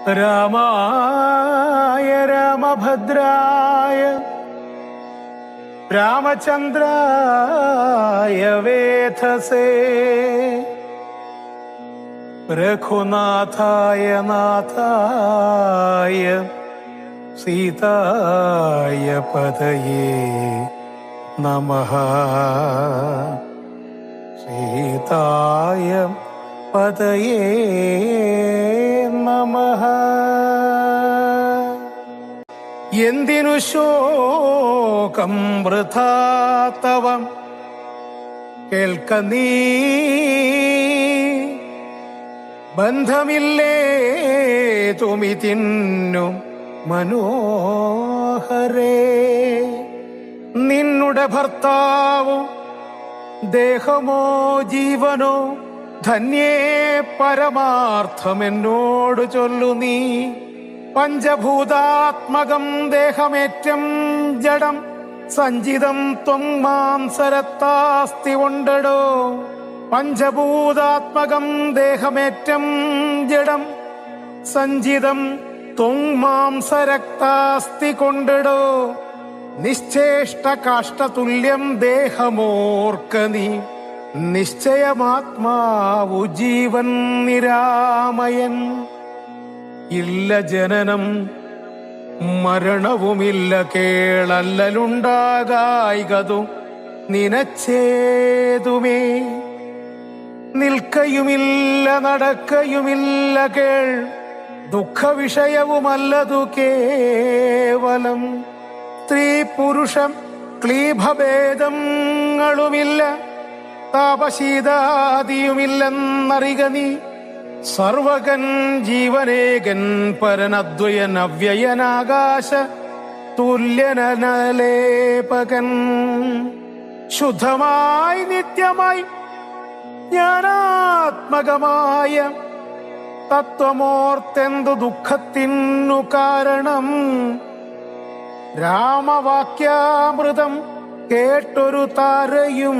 രാമായ രാമഭദ്രായ രാമചന്ദ്രായ വേധസേ രഘുനാഥായ നാഥായ സീതായ പതയേ നമഃ. സീതായ പതയേ നമഃ. എന്തിനു ശോകം വൃഥാ തവ കേൾക്ക നീ, ബന്ധമില്ലേതുമിതിന്നു മനോഹരേ. നിന്നുടെ ഭർത്താവോ ദേഹമോ ജീവനോ ധന്യേ പരമാർത്ഥമെന്നോട് ചൊല്ലു നീ. പഞ്ചഭൂതാത്മകം ദേഹമേറ്റം ജഡം സഞ്ചിതം ത്വം മാംസരത്താസ്തി കൊണ്ടടോ. പഞ്ചഭൂതാത്മകം ദേഹമേറ്റം ജഡം സഞ്ചിതം ത്വം മാംസരക്താസ്തി കൊണ്ടടോ. നിശ്ചേഷ്ട കാഷ്ടതുല്യം ദേഹമോർക്ക നീ. നിശ്ചയമാത്മാവു ജീവൻ നിരാമയൻ. ഇല്ല ജനനം മരണവുമില്ല കേളല്ലലുണ്ടാകായികതു നിനച്ചേതുമേ. നിൽക്കയുമില്ല നടക്കയുമില്ല കേൾ ദുഃഖവിഷയവുമല്ലതു കേവലം. സ്ത്രീ പുരുഷം ക്ലീഭഭേദങ്ങളുമില്ല താപശീതാദിയുമില്ലെന്നറിക നീ. സർവകൻ ജീവനേകൻ പരനദ്വയൻ അവ്യയനാകാശ തുല്യനലേപകൻ. ശുദ്ധമായി നിത്യമായി ജ്ഞാനാത്മകമായ തത്വമോർത്തെന്തു ദുഃഖത്തിനു കാരണം. രാമവാക്യാമൃതം കേട്ടൊരു താരയും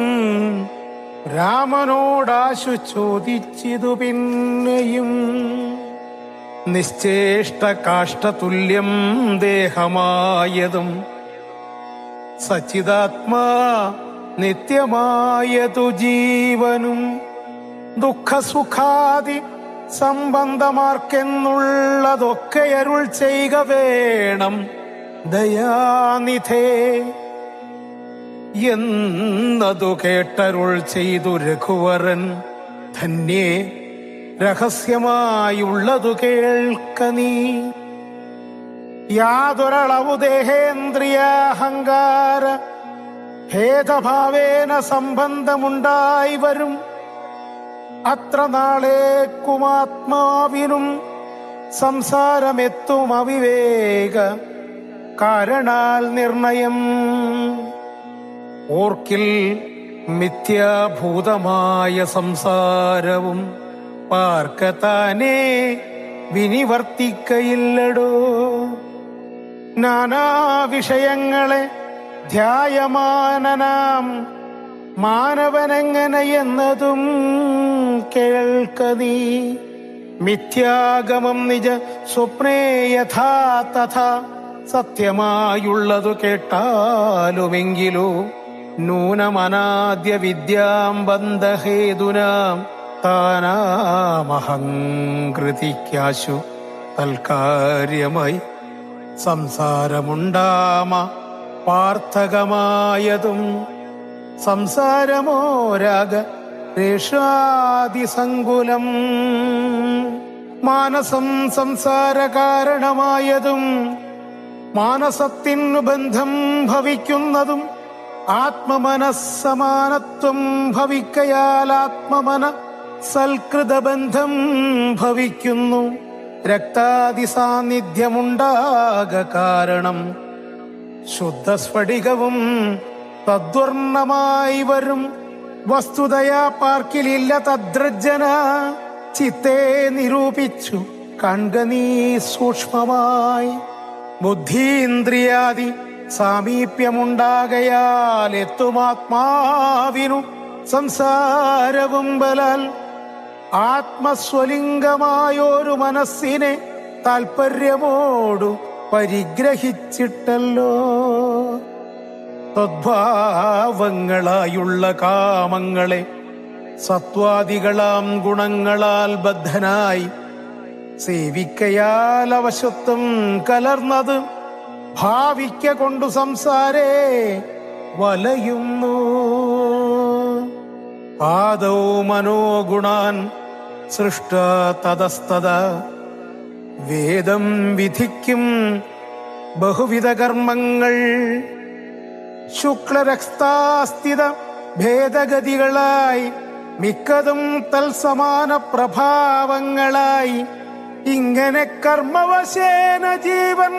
രാമനോടാശു ചോദിച്ചിതു പിന്നെയും. നിശ്ചേഷ്ട കാഷ്ടതുല്യം ദേഹമായതും സച്ചിദാത്മാ നിത്യമായതു ജീവനും. ദുഃഖസുഖാദി സംബന്ധമാർക്കെന്നുള്ളതൊക്കെ അരുൾ ചെയ്യുക വേണം ദയാനിധേ എന്നതു കേട്ടരുൾ ചെയ്തു രഘുവരൻ. ധന്യേ രഹസ്യമായുള്ളതു കേൾക്ക നീ. യാതൊരളവു ദേഹേന്ദ്രിയാഹങ്കാര ഭേദഭാവേന സംബന്ധമുണ്ടായി വരും. അത്ര നാളേക്കുമാത്മാവിനും സംസാരമെത്തും അവിവേക കാരണാൽ നിർണയം. ഓർക്കിൽ മിഥ്യാഭൂതമായ സംസാരവും പാർക്കത്താനേ വിനിവർത്തിക്കയില്ലടോ. നാനാ വിഷയങ്ങളെ ധ്യായമാനനാം മാനവനെങ്ങനെയെന്നതും കേൾക്ക നീ. മിഥ്യാഗമം നിജ സ്വപ്നേ യഥാ തഥാ സത്യമായുള്ളതു കേട്ടാലുമെങ്കിലോ. നൂനമനാദ്യ വിദ്യാം ബന്ധഹേതുനാം താനാമഹങ്കൃതിക്കാശു തൽക്കാര്യമായി സംസാരമുണ്ടാമ പാർത്ഥകമായതും. സംസാരമോ രാഗ രേഷാദിസങ്കുലം. മാനസം സംസാര കാരണമായതും മാനസത്തിനു ബന്ധം ഭവിക്കുന്നതും. ആത്മമനസ്സമാനത്വം ഭവിക്കയാൽ ആത്മമന സൽകൃതബന്ധം ഭവിക്കുന്നു. രക്താദി സാന്നിധ്യമുണ്ടാക കാരണം. ശുദ്ധസ്ഫടികവും തദ്വർണ്ണമായി വരും. വസ്തുതയാ പാർക്കിലില്ല തദ്രജ്ജന. ചിത്തേ നിരൂപിച്ചു കൺക നീ സൂക്ഷ്മമായി. ബുദ്ധീന്ദ്രിയാദി സാമീപ്യമുണ്ടാകയാൽ എത്തുമാത്മാവിനു സംസാരവും ബലാൽ. ആത്മസ്വലിംഗമായൊരു മനസ്സിനെ താൽപര്യമോടു പരിഗ്രഹിച്ചിട്ടല്ലോ. തദ്ഭാവങ്ങളായുള്ള കാമങ്ങളെ സത്വാദികളാം ഗുണങ്ങളാൽ ബദ്ധനായി സേവിക്കയാൽ അവശത്വം കലർന്നത് ഭാവിക്ക കൊണ്ടു സംസാരേ വലയുന്നു. ആദൗ മനോഗുണാൻ സൃഷ്ട തതസ്തത വേദം വിധിക്കും ബഹുവിധ കർമ്മങ്ങൾ ശുക്ലരക്താസ്ഥിത ഭേദഗതികളായി മിക്കതും തൽസമാന പ്രഭാവങ്ങളായി ഇങ്ങനെ കർമ്മവശേന ജീവൻ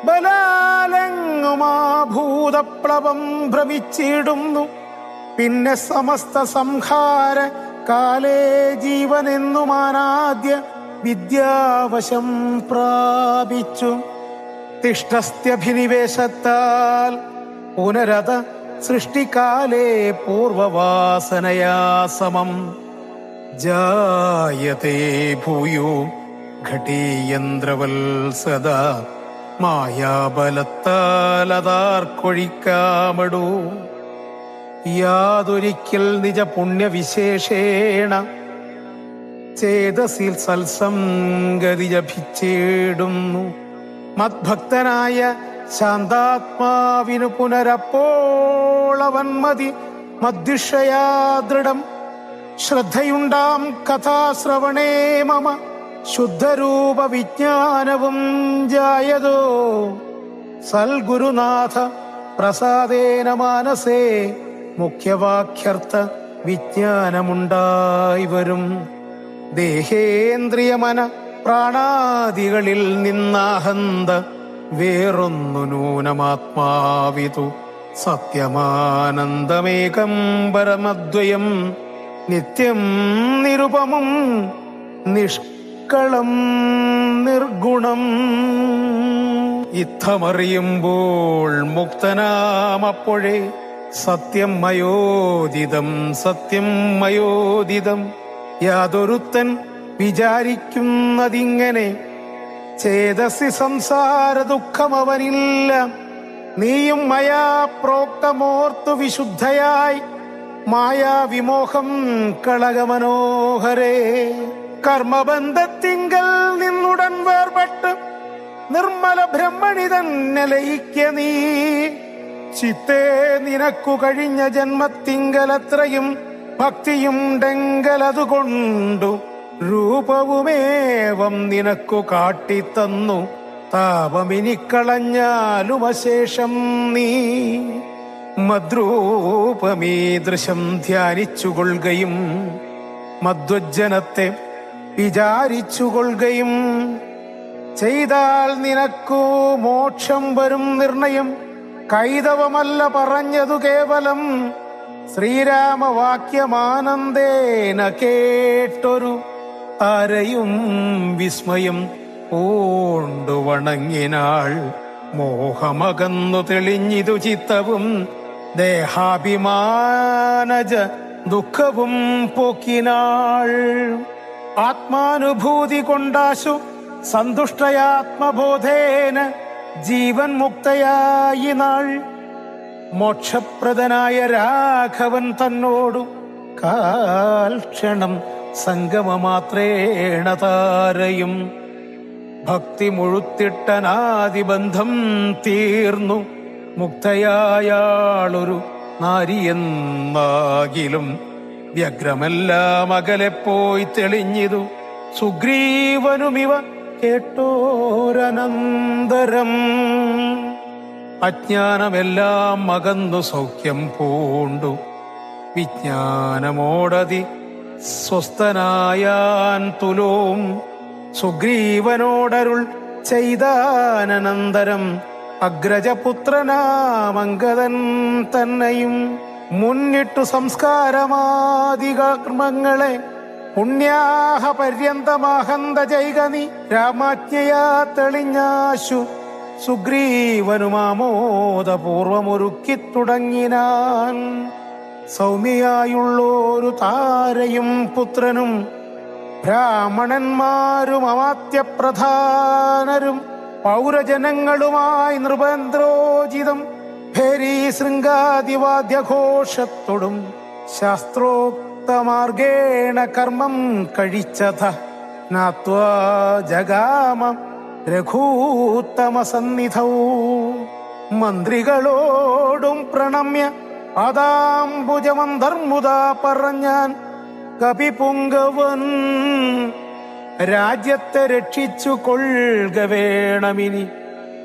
ബലാലങ്ങുമാ ഭൂതപ്ലവം ഭ്രമിച്ചിടുന്നു. പിന്നെ സമസ്ത സംഹാര കാലേ ജീവനെന്നുമാനാദ്യ വിദ്യാവശം പ്രാപിച്ചു തിഷ്ടസ്ഥ്യഭിനിവേശത്താൽ പുനരത സൃഷ്ടികാലേ പൂർവവാസനയാ സമം ജായതേ ഭൂയോ ഘടീയന്ത്രവൽ സദാ മായാബലത്താലതാർക്കൊഴിക്കാമടൂ. യാതൊരിക്കൽ നിജ പുണ്യവിശേഷേണ ചേതസിൽ സത്സംഗതി ജപിച്ചിടുന്നു. മദ്ഭക്തനായ ശാന്താത്മാവിനു പുനരപ്പോളവൻ മതി മദ്ദിഷയാ ദൃഢം ശ്രദ്ധയുണ്ടാം കഥാശ്രവണേ മമ ശുദ്ധരൂപ വിജ്ഞാനവും ജായതോ. സൽഗുരുനാഥ പ്രസാദേന മാനസേ മുഖ്യവാക്യർത്ഥ വിജ്ഞാനമുണ്ടായി വരും. ദേഹേന്ദ്രിയമന പ്രാണാദികളിൽ നിന്നാഹന്ത വേറൊന്നു നൂനമാത്മാവിതു സത്യമാനന്ദമേകം പരമദ്വയം നിത്യം നിരുപമം നിഷ്കളം നിർഗുണം. ഇത്തമറിയുമ്പോൾ മുക്തനാമപ്പോഴേ സത്യം മയോദിതം സത്യം മയോദിതം. യാതൊരുത്തൻ വിചാരിക്കുന്നതിങ്ങനെ ചേതസി സംസാര ദുഃഖമവനില്ല. നീയും മയാ പ്രോക്തമോർത്തു വിശുദ്ധയായി മായാവിമോഹം കളകമനോഹരേ. കർമ്മബന്ധത്തിങ്കൽ നിന്നുടൻ വേർപെട്ട് നിർമ്മല ബ്രഹ്മണി തന്നെ ലയിക്ക നീ. ചിത്തേ നിനക്കു കഴിഞ്ഞ ജന്മത്തിങ്കലത്രയും ഭക്തിയുണ്ടെങ്കലതുകൊണ്ടു രൂപവുമേവം നിനക്കു കാട്ടിത്തന്നു. താപമിനിക്കളഞ്ഞാലും അശേഷം നീ മദ്രൂപമീദൃശം ധ്യാനിച്ചുകൊള്ളുകയും മദ്വജ്ജനത്തെ വിചാരിച്ചുകൊള്ളുകയും ചെയ്താൽ നിനക്കു മോക്ഷം വരും നിർണയം. കൈതവമല്ല പറഞ്ഞതു കേവലം ശ്രീരാമവാക്യമാനന്ദേന കേട്ടൊരു ആരെയും വിസ്മയം പൂണ്ടു വണങ്ങിനാൾ. മോഹമകന്നു തെളിഞ്ഞിതു ചിത്തവും ദേഹാഭിമാനജ ദുഃഖവും പോക്കിനാൾ. ആത്മാനുഭൂതി കൊണ്ടാശു സന്തുഷ്ടയാത്മബോധേന ജീവൻ മുക്തയായി നാൾ. മോക്ഷപ്രദനായ രാഘവൻ തന്നോടു കാൽക്ഷണം സംഗമമാത്രേണ താരയും ഭക്തി മുഴുത്തിട്ടനാദിബന്ധം തീർന്നു. മുക്തയായാളൊരു നാരിയെന്നാകിലും വ്യഗ്രമെല്ലാം അകലെ പോയി തെളിഞ്ഞിതു. സുഗ്രീവനുമിവ കേട്ടോരനന്തരം അജ്ഞാനമെല്ലാം അകന്നു സൗഖ്യം പൂണ്ടു. വിജ്ഞാനമോടതി സ്വസ്ഥനായാൻ തുലോം. സുഗ്രീവനോടരുൾ ചെയ്താനന്തരം അഗ്രജപുത്രനാമംഗദൻ തന്നെയും മുന്നിട്ടു സംസ്കാരമാദി കർമ്മങ്ങളെ പുണ്യാഹ പര്യന്തമാഹന്ത ജൈകനി. രാമാജ്ഞയാ തെളിഞ്ഞാശു സുഗ്രീവനുമാമോദപൂർവമൊരുക്കി തുടങ്ങിനാൻ. സൗമ്യയായുള്ളൊരു താരയും പുത്രനും ബ്രാഹ്മണന്മാരും അമാത്യപ്രധാനരും പൗരജനങ്ങളുമായി നൃപേന്ദ്രോചിതം ഭേരീ ശൃംഗാദിവാദ്യഘോഷത്തോടും ശാസ്ത്രോക്തമാർഗേണ കർമ്മം കഴിച്ചത നാത്വാ ജഗാമ രഘൂത്തമസന്നിധൗ. മന്ത്രികളോടും പ്രണമ്യ പാദാംബുജമന്തർമുദാ പറഞ്ഞാൻ കപിപുങ്കവൻ, രാജ്യത്തെ രക്ഷിച്ചു കൊള്ളുക വേണമിനി,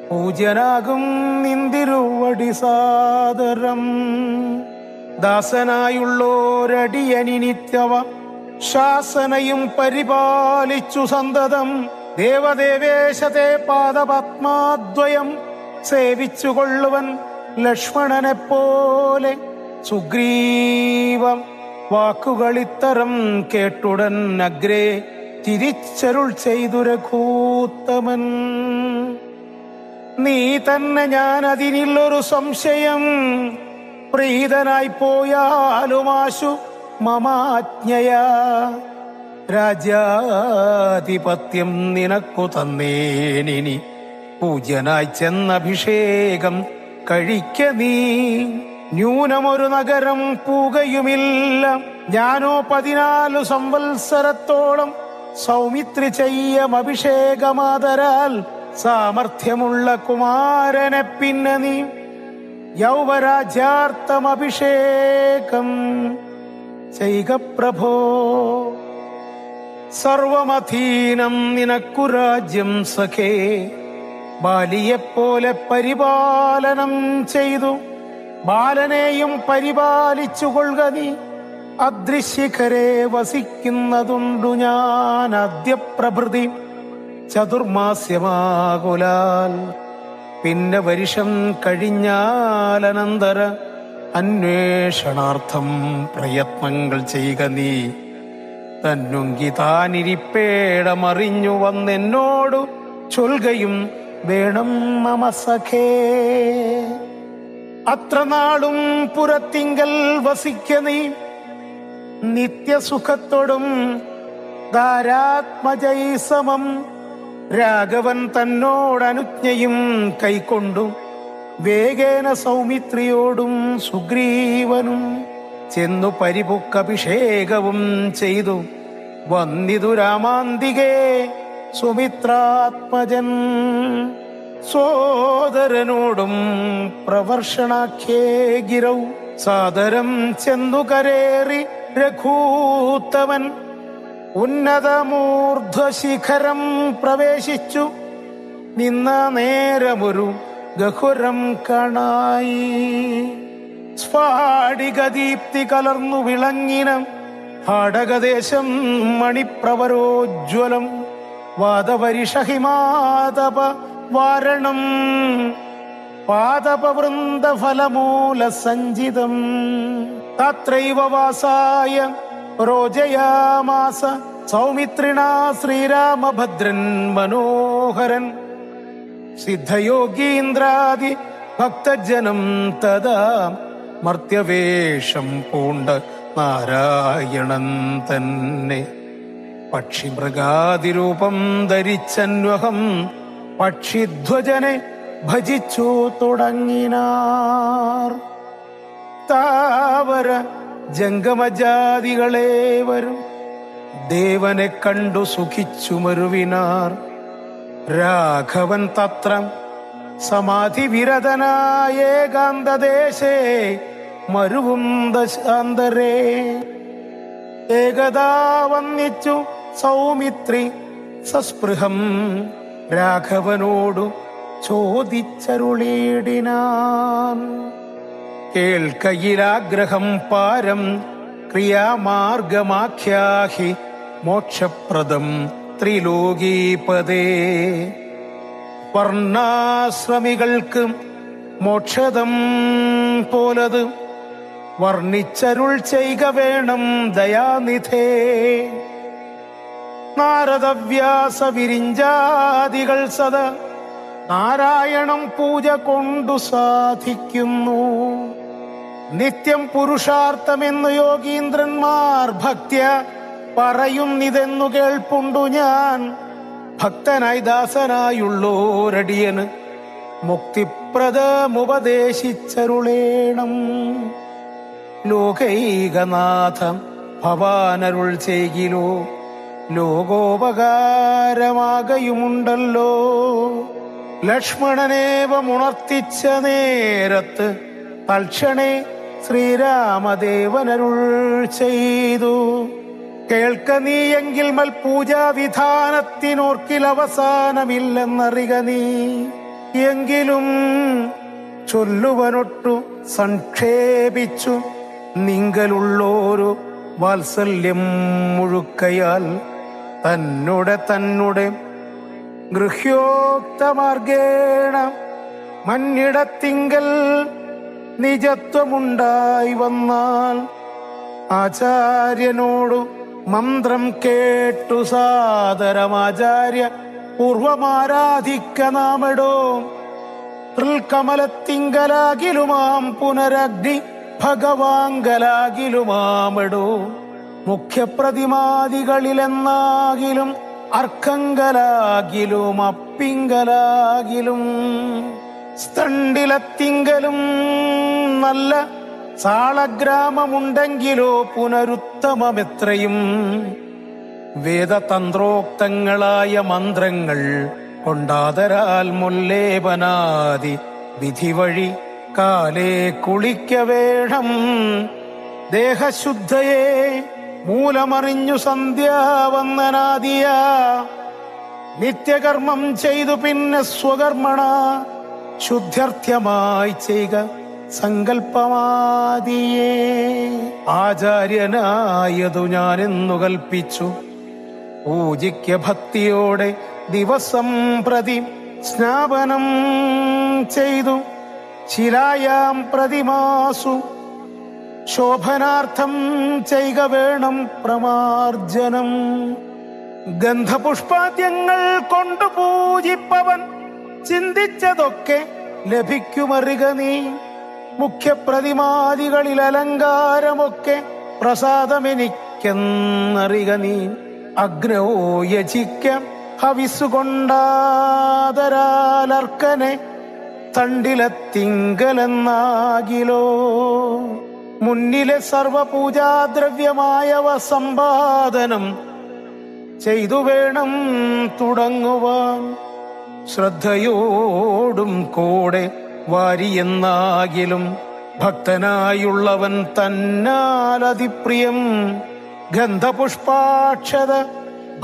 പൂജ്യനാകും നിന്തിരുവടി സാദരം. ദാസനായുള്ളോരടിയനി നിത്യവ ശാസനയും പരിപാലിച്ചു സന്തതം, ദേവദേവേശത്തെ പാദപത്മാദ്വയം സേവിച്ചുകൊള്ളുവൻ ലക്ഷ്മണനെപ്പോലെ. സുഗ്രീവം വാക്കുകളിത്തരം കേട്ടുടൻ അഗ്രേ തിരിച്ചരുൾ ചെയ്തു രഘൂത്തമൻ. നീ തന്നെ ഞാൻ അതിനില്ലൊരു സംശയം, പ്രീതനായി പോയാലുമാശു മമാജ്ഞയാ. രാജ്യാധിപത്യം നിനക്കു തന്നേനിനി, പൂജ്യനായി ചെന്നഭിഷേകം കഴിക്ക നീ. ന്യൂനമൊരു നഗരം പൂകയുമില്ല, ഞാനോ 14 സംവത്സരത്തോളം സൗമിത്രി ചെയ്യം അഭിഷേകമാതരാൽ. സാമർഥ്യമുള്ള കുമാരനെ പിന്നെ നീ യൗവരാജ്യാർത്ഥം അഭിഷേകം ചെയ്ക പ്രഭോ. സർവമധീനം നിനക്കു രാജ്യം സഖേ, ബാലിയെപ്പോലെ പരിപാലനം ചെയ്തു ബാലനെയും പരിപാലിച്ചുകൊള്ളുക നീ. അദൃശ്യഖരെ വസിക്കുന്നതുണ്ടു ഞാൻ അദ്യപ്രഭൃതി ചതുർമാസ്യമാകുലാൽ. പിന്നെ വർഷം കഴിഞ്ഞാലനന്തര അന്വേഷണാർത്ഥം പ്രയത്നങ്ങൾ ചെയ്യുക നീ. തന്നുങ്കി താനിരിപ്പേടമറിഞ്ഞു വന്നെന്നോടു ചൊൽകയും വേണം മമ സഖേ. അത്ര നാളും പുരത്തിങ്കൽ വസിക്ക നീ, നിത്യസുഖത്തോടും ധാരാത്മജൈസമം. രാഘവൻ തന്നോടനുജ്ഞയും കൈക്കൊണ്ടു വേഗേന സൗമിത്രിയോടും സുഗ്രീവനും ചെന്നു പരിപുക്കഭിഷേകവും ചെയ്തു വന്നിതു രാമാന്തികേ സുമിത്രാത്മജൻ. സോദരനോടും പ്രവർഷണാഖ്യേ ഗിരൗ സാദരം ചെന്നു കരേറി രഘൂത്തമൻ. ഉന്നതമൂർധ്വശിഖരം പ്രവേശിച്ചു നിന്ന നേരമൊരു ഗഹുരം കാണായി. സ്ഫാടികദീപ്തി കലർന്നു വിളങ്ങിന ഭാടകദേശം മണിപ്രവരോജ്വലം. വാദപരിഷഹിമാതപ വാരണം പാദപവൃന്ദഫലമൂല സഞ്ചിതം. തത്രൈവ വാസായ രോജയാമാസ സൗമിത്രിണാ ശ്രീരാമഭദ്രൻ മനോഹരൻ. സിദ്ധയോഗീന്ദ്രാദി ഭക്തജനം തഥാ മർത്യവേഷം പൂണ്ട നാരായണൻ തന്നെ. പക്ഷിമൃഗാതിരൂപം ധരിച്ചന്വഹം പക്ഷിധ്വജനെ ഭജിച്ചു തുടങ്ങിനാർ. താവര ജംഗമജാതികളേവരും ദേവനെ കണ്ടു സുഖിച്ചു മരുവിനാർ. രാഘവൻ തത്ര സമാധിവിരതനായ ഏകാന്തദേശേ മരുവും ദശാന്തരേ. ഏകദാ വന്നിച്ചു സൗമിത്രി സസ്പൃഹം രാഘവനോടു ചോദിച്ചരുളിയിടിനാൻ. കേൾക്കയിലാഗ്രഹം പാരം ക്രിയാമാർഗമാഖ്യാഹി മോക്ഷപ്രദം ത്രിലോകീപദേ. വർണ്ണാശ്രമികൾക്ക് മോക്ഷദം പോലത് വർണ്ണിച്ചരുൾ ചെയ്ക വേണം ദയാനിധേ. നാരദവ്യാസ വിരിഞ്ചാദികൾ സദ നാരായണം പൂജ കൊണ്ടു സാധിക്കുന്നു. നിത്യം പുരുഷാർത്ഥമെന്നു യോഗീന്ദ്രന്മാർ ഭക്ത്യ പറയുന്നിതെന്നു കേൾപ്പുണ്ടു ഞാൻ. ഭക്തനായി ദാസനായുള്ളോരടിയന് മുക്തിപ്രദമുപദേശിച്ചരുളേണം. ലോകൈകനാഥ ഭവാനരുൾ ചെയ്കിലോ ലോകോപകാരമാകയുമുണ്ടല്ലോ. ലക്ഷ്മണനേവമുണർത്തിച്ച നേരത്ത് തൽക്ഷണേ ശ്രീരാമദേവനരുൾ ചെയ്തു. കേൾക്ക നീയെങ്കിൽ മൽപൂജാവിധാനത്തിനോർക്കിൽ അവസാനമില്ലെന്നറിക നീ. എങ്കിലും ചൊല്ലുവനൊട്ടു സംക്ഷേപിച്ചു നിങ്കലുള്ളോരു വാത്സല്യം മുഴുക്കയാൽ തന്നെ ഗൃഹ്യോക്തമാർഗേണ മന്നിടത്തിങ്കൽ നിജത്വമുണ്ടായി വന്നാൽ ആചാര്യനോടു മന്ത്രം കേട്ടു സാദരമാചാര്യ പൂർവമാരാധിക്ക നാമെടോ. കമലത്തിങ്കലാകിലുമാം പുനരഗ്നി ഭഗവാങ്കലാകിലുമാമെടോ. മുഖ്യപ്രതിമാദികളിലെന്നാകിലും അർക്കങ്കലാകിലും അപ്പിങ്കലാകിലും സ്തണ്ടിലത്തിങ്കലും നല്ല സാളഗ്രാമമുണ്ടെങ്കിലോ പുനരുത്തമമെത്രയും. വേദതന്ത്രോക്തങ്ങളായ മന്ത്രങ്ങൾ കൊണ്ടാതരാൽ മുല്ലേപനാദി വിധി വഴി കാലേ കുളിക്ക വേണം. ദേഹശുദ്ധയെ മൂലമറിഞ്ഞു സന്ധ്യാവന്ദനാദിയ നിത്യകർമ്മം ചെയ്തു പിന്നെ സ്വകർമ്മണ ശുദ്ധ്യർത്ഥ്യമായി ചെയ്യുക സങ്കല്പമാദിയേ. ആചാര്യനായതു ഞാനെന്നു കൽപ്പിച്ചു പൂജിക്ക ഭക്തിയോടെ ദിവസം പ്രതി സ്നാപനം ചെയ്തു. ശിലായാം പ്രതിമാസു ശോഭനാർത്ഥം ചെയ്ക വേണം പ്രമാർജനം. ഗന്ധപുഷ്പാദ്യങ്ങൾ കൊണ്ടു പൂജിപ്പവൻ ചിന്തിച്ചതൊക്കെ ലഭിക്കുമറിക നീ. മുഖ്യപ്രതിമാദികളിൽ അലങ്കാരമൊക്കെ പ്രസാദമെനിക്കെന്നറിക നീ. അഗ്നോ യജിക്ക ഹവിസുകൊണ്ടാദരാലർക്കനെ തണ്ടിലത്തിങ്കലെന്നാകിലോ. മുന്നിലെ സർവപൂജാദ്രവ്യമായവ സമ്പാദനം ചെയ്തു വേണം തുടങ്ങുവാൻ. ശ്രദ്ധയോടും കൂടെ വാരിയെന്നാകിലും ഭക്തനായുള്ളവൻ തന്നാലതിപ്രിയം. ഗന്ധപുഷ്പാക്ഷത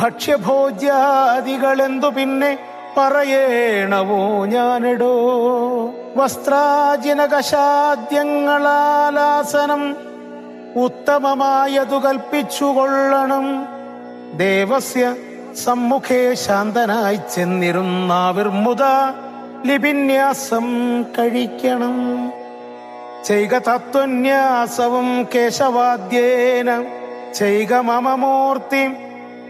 ഭക്ഷ്യഭോജ്യാദികളെന്തു പിന്നെ പറയേണവോ ഞാനെടോ. വസ്ത്രാജിനകശാദ്യങ്ങളാലാസനം ഉത്തമമായതു കൽപ്പിച്ചുകൊള്ളണം. ദേവസ്യ സമ്മുഖേ ശാന്തനായി ചെന്നിരുന്നാവിർമുത ലിപിന്യാസം കഴിക്കണം. ചെയ്ക തത്വന്യാസവും കേശവാദ്യേന ചെയ്ക മമമൂർത്തി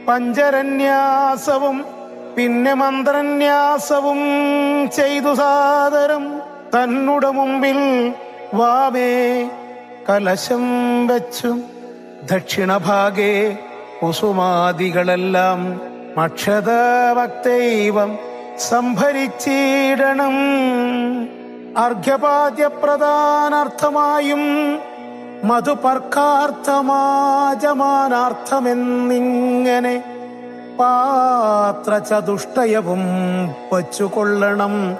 പഞ്ചരന്യാസവും പിന്നെ മന്ത്രന്യാസവും ചെയ്തു സാദരം തന്നുടെ മുമ്പിൽ വാമേ കലശം വെച്ചു ദക്ഷിണഭാഗേ കുസുമാദികളെല്ലാം അക്ഷതഭക്തൈവം സംഭരിച്ചിടണം. അർഘ്യപാദ്യപ്രദാനാർത്ഥമായും മധുപർക്കാർത്ഥമാജമാനാർത്ഥമെന്നിങ്ങനെ പാത്രചതുഷ്ടയവും വച്ചുകൊള്ളണം.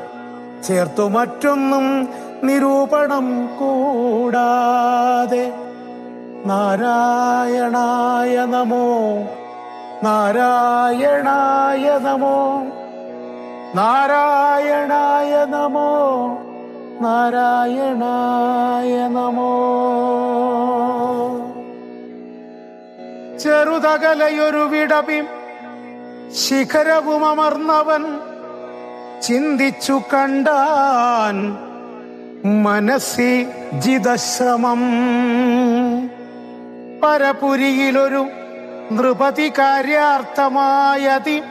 ചേർത്തു മറ്റൊന്നും നിരൂപണം കൂടാതെ. നാരായണായ നമോ നാരായണായ നമോ നാരായണായ നമോ നാരായണായ നമോ. ചെറുതകലയൊരു വിടവി ശിഖരവുമർന്നവൻ ചിന്തിച്ചു കണ്ടാൻ മനസ്സി ജിതശ്രമം. പരപുരിയിലൊരു നൃപതി കാര്യാർത്ഥമായതി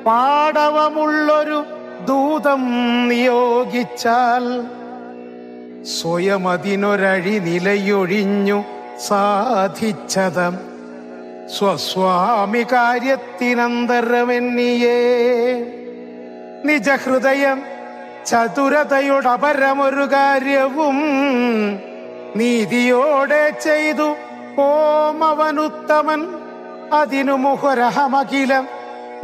പാടവമുള്ളൊരു ദൂതം നിയോഗിച്ചാൽ സ്വയം അതിനൊരഴി നിലയൊഴിഞ്ഞു സാധിച്ചത് സ്വസ്വാമി കാര്യത്തിനന്തരമെന്നിയേ നിജഹൃദയം ചതുരതയോടപരമൊരു കാര്യവും നീതിയോടെ ചെയ്തു ഓമവനുത്തമൻ അതിനു മുഹുരഹമഖിലം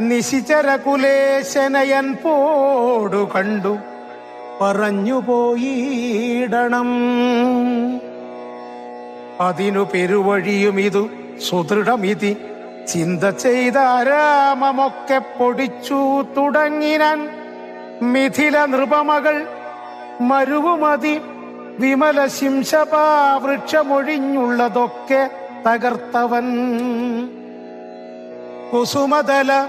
നിശിചരകുലേശനയൻ പോടു കണ്ടു പറഞ്ഞു പോയിടണം. അതിനു പെരുവഴിയും ഇതു സുദൃഢമിതി ചിന്ത ചെയ്ത ആരാമമൊക്കെ പൊടിച്ചു തുടങ്ങിനാൻ. മിഥില നൃപമകൾ മരുവുമതി വിമല ശിംശപാവൃക്ഷമൊഴിഞ്ഞുള്ളതൊക്കെ തകർത്തവൻ. കുസുമതല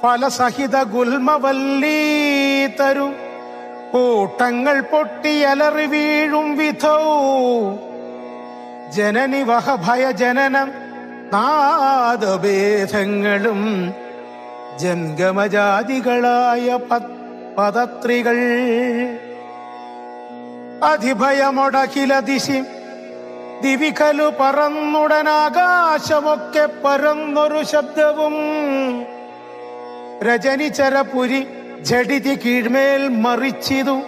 ഫലസഹിത ഗുൽമവല്ലീ തരും കൂട്ടങ്ങൾ പൊട്ടിയലറി വീഴും വിധൗ ജനനി വഹ ഭയജനനം നാദഭേദങ്ങളും ജംഗമജാതികളായ പദത്രികൾ അധിഭയമൊടഖില ദിശി ദിവിഖലു പറന്നുടനാകാശമൊക്കെ പരന്നൊരു ശബ്ദവും രജനിചരപുരി ജഡിതി കീഴ്മേൽ മറിച്ചിതു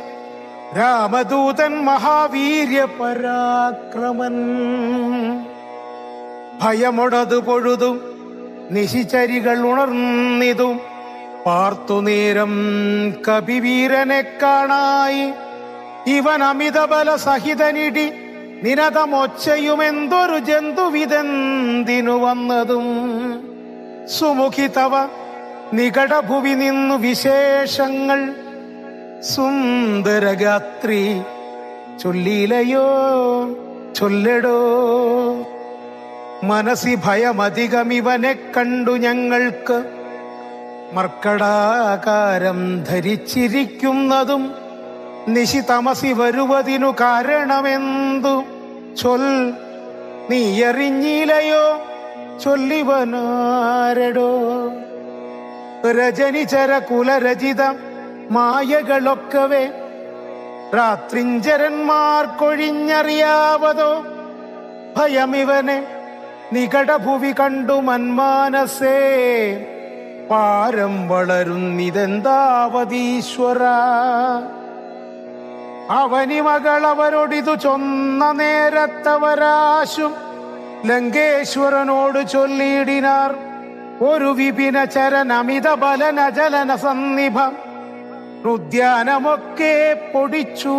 രാമദൂതൻ മഹാവീര്യ പരാക്രമൻ. ഭയമൊടതു പൊഴുതും നിശിചരികൾ ഉണർന്നിതും പാർത്തുനേരം കപിവീരനെ കാണായി. ഇവൻ അമിതബല സഹിതനിടി നിനതമൊച്ചയുമെന്തൊരു ജന്തുവിതെന്തിനു വന്നതും. സുമുഖി തവ നികടഭുവി നിന്നു വിശേഷങ്ങൾ സുന്ദരഗാത്രി ചൊല്ലിയിലയോ ചൊല്ലടോ. മനസ്സി ഭയമധികമിവനെ കണ്ടു ഞങ്ങൾക്ക് മർക്കടാകാരം ധരിച്ചിരിക്കുന്നതും നിശി തമസി വരുവതിനു കാരണമെന്തു ചൊൽ നീയറിഞ്ഞിലയോ ചൊല്ലിവനാരടോ. രജനിചര കുലരചിതം മായകളൊക്കവേ രാത്രിഞ്ചരന്മാർക്കൊഴിഞ്ഞറിയാവതോ. ഭയമിവനെ നികടഭുവി കണ്ടു മന്മാനസേ പാരം വളരുന്നിതെന്താവതീശ്വര. അവനി മകളവരോടിതു ചൊന്ന നേരത്തവരാശും ലങ്കേശ്വരനോട് ചൊല്ലിയിടിനാർ. ഒരു വിപിന ചരനമിത ബലനജലന സന്നിഭം ഉദ്യാനമൊക്കെ പൊടിച്ചു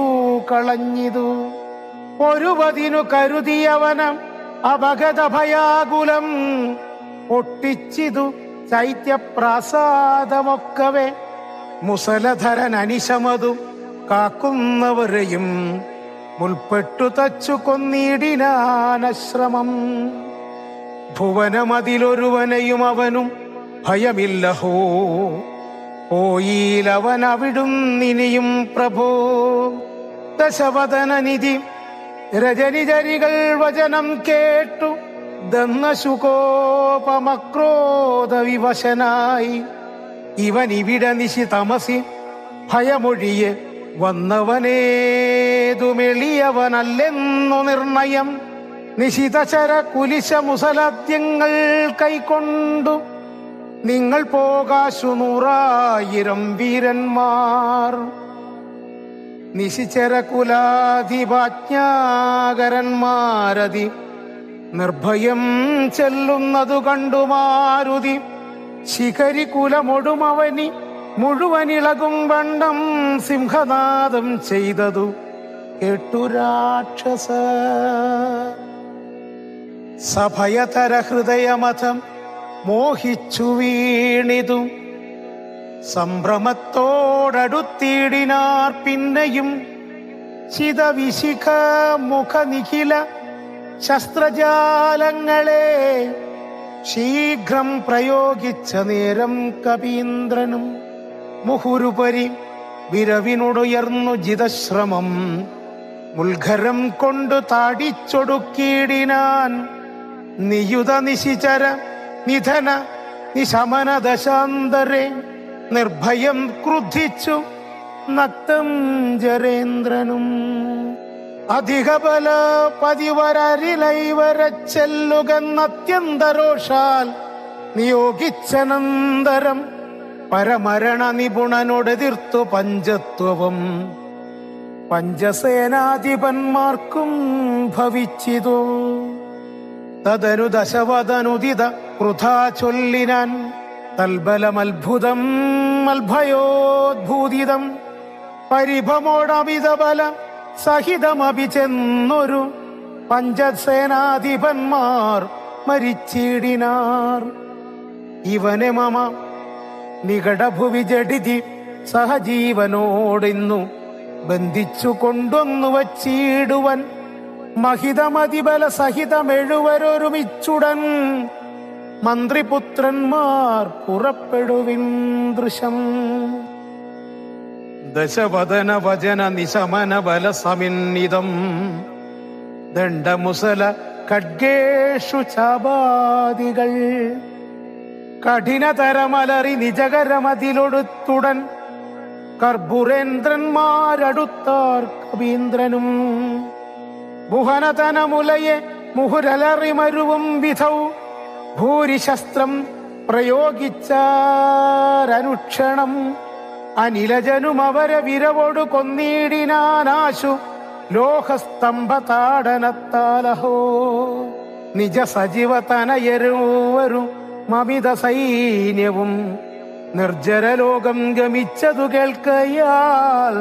കളഞ്ഞിതു. ഒരുവതിനു കരുതിയവനം അപഗത ഭയാകുലം പൊട്ടിച്ചിതു ചൈത്യപ്രാസാദമൊക്കവേ. മുസലധരൻ അനിശമതു കാക്കുന്നവരെയും മുൽപ്പെട്ടു തച്ചു കൊന്നിടിനാനശ്രമം. ഭുവനമതിലൊരുവനെയും അവനും ഭയമില്ലഹോ. പോയിലവൻ അവിടുന്നിനിയും പ്രഭോ. ദശവദനനിധി രജനിചരികൾ വചനം കേട്ടു ദന്നശുകോപമക്രോധവിവശനായി. ഇവനിവിടെ നിശി തമസി ഭയമൊഴിയെ വന്നവനേതുമെളിയവനല്ലെന്നു നിർണയം. നിശിതചര കുലിശ മുസലാദ്യങ്ങൾ കൈക്കൊണ്ടു നിങ്ങൾ പോകാശു 100,000 വീരന്മാർ. നിശിചര കുലാധിപാജ്ഞാകരന്മാരതി നിർഭയം ചെല്ലുന്നതു കണ്ടു മാരുതി. ശിഖരി കുലമൊടുമവനി മുഴുവനിളകും വണ്ണം സിംഹനാദം ചെയ്തതു കേട്ടു രാക്ഷസ. സഭയതര ഹൃദയമഥം മോഹിച്ചു വീണിതു. സംഭ്രമത്തോടടുത്തിടിനാർ പിന്നെയും ചിതവിശിഖ മുഖനിഖില ശസ്ത്രജാലങ്ങളെ ശീഘ്രം പ്രയോഗിച്ച നേരം കപീന്ദ്രനും മുഹുരുപരി വിരവിനോടുയർന്നു ജിതശ്രമം മുൽഖരം കൊണ്ടു താടിച്ചൊടുക്കിയിടിനാൻ. നിയുത നിശിചര നിധന നിശമന ദശാന്തരെ നിർഭയം ക്രുദ്ധിച്ചു നക്തം ജരേന്ദ്രനും. അധികബല പതിവരരിലൈവര ചെല്ലുകന്നത്യന്തരോഷാൽ നിയോഗിച്ചനന്തരം പരമരണ നിപുണനോടെതിർത്തു പഞ്ചത്വവും പഞ്ചസേനാധിപന്മാർക്കും ഭവിച്ചിതു. തദനു ദശവദനുദിത വൃഥാ ചൊല്ലിനാൻ തൽബലമത്ഭുതം അൽഭയോദ്ഭൂതിതം പരിഭമോടമിതബല സഹിതമഭിചെന്നൊരു പഞ്ചസേനാധിപന്മാർ മരിച്ചിടിനാർ. ഇവനെ മമ നികടഭുവി ജഡിതി സഹജീവനോടിന്നു ബന്ധിച്ചു കൊണ്ടൊന്നു വച്ചിടുവൻ മഹിതമതിബല സഹിതമെഴുവരൊരുമിച്ചുടൻ മന്ത്രിപുത്രന്മാർ പുറപ്പെടുവിൻ ദൃശം. ദശവദന വചന നിശമന ബല സമിന്നിതം ദണ്ഡമുസല ഖഡ്ഗേഷു ചാപാദികൾ കഠിനതരമലറി നിജകരമതിലൊടുത്തുടൻ കർപ്പുരേന്ദ്രന്മാരടുത്താർ കവീന്ദ്രനും മുഹനതനമുലയെ മുഹുരലറിമരുവും വിധൗ ഭൂരിശസ്ത്രം പ്രയോഗിച്ചാരനുക്ഷണം അനിലജനും അവരെ വിരവോടു കൊന്നീടിനാനാശു ലോഹസ്തംഭതാടനത്താലഹോ നിജ സജീവ തനയരുവരും മമിത സൈന്യവും നിർജ്ജരലോകം ഗമിച്ചതു കേൾക്കയാൽ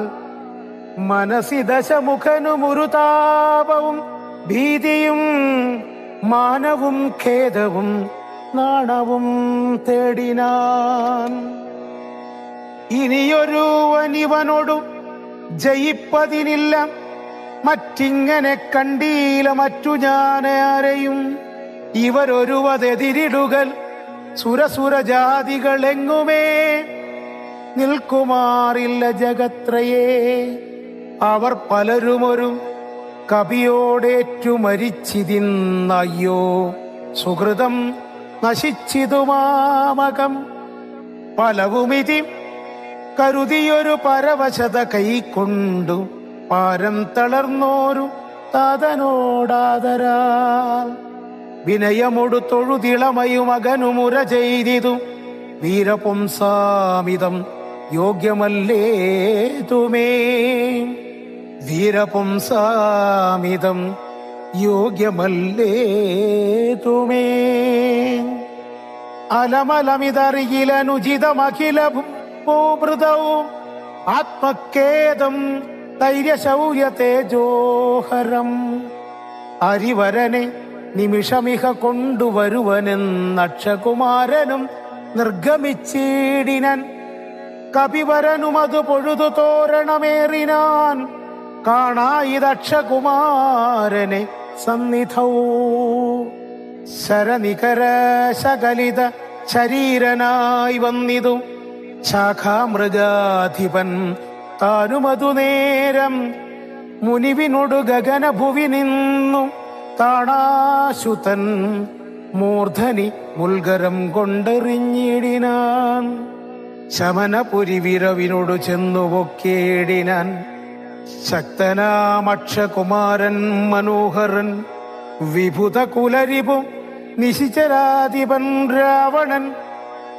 മനസി ദശമുഖനുമുരുതാപവും ഭീതിയും മാനവും ഖേദവും നാണവും തേടിനാൻ. ഇനിയൊരുവനിവനോടു ജയിപ്പതിനില്ല മറ്റിങ്ങനെ കണ്ടീല മറ്റു ഞാനാരെയും ഇവരൊരുവതെതിരിടുകൾ സുരസുരജാതികളെങ്ങുമേ നിൽക്കുമാറില്ല ജഗത്രയേ. അവർ പലരുമൊരു കവിയോടേറ്റു മരിച്ചിതിന്നയ്യോ സുഹൃതം നശിച്ചിതുമാമകം പലവുമിതി കരുതിയൊരു പരവശത കൈക്കൊണ്ടു പാരം തളർന്നോരു താതനോടാദരാൽ വിനയമൊടു തൊഴുതിളമയുമകനുമുര ചെയ്തിതു വീരപുംസാമിതം യോഗ്യമല്ലേതുമേ വീരപുംസാമിതം യോഗ്യമല്ലേതുമേ. അലമലമിതറിയിലനുചിതമഖില ഭൂഭൃതവും ആത്മഖേദം ധൈര്യശൗര്യ തേജോഹരം അരിവരനെ നിമിഷമിഹ കൊണ്ടുവരുവനെന്നക്ഷകുമാരനും നിർഗമിച്ചിടിനൻ കപിവരനും അത് പൊഴുതു തോരണമേറിനാൻ കാണായിതക്ഷകുമാരനെ സന്നിധൗ ശരനികര ശകലിത ശരീരനായി വന്നിതു ശാഖാമൃഗാധിപൻ താനുമതു നേരം മുനിവിനോടു ഗഗനഭുവി നിന്നു താണാശുതൻ മൂർധനി മുൽഗരം കൊണ്ടെറിഞ്ഞിടിനാൻ ശമനപുരി വിരവിനോടു ചെന്നു പൊക്കേടിനാൻ ശക്തനാമക്ഷകുമാരൻ മനോഹരൻ വിഭുത കുലരിപു നിശിചരാധിപൻ രാവണൻ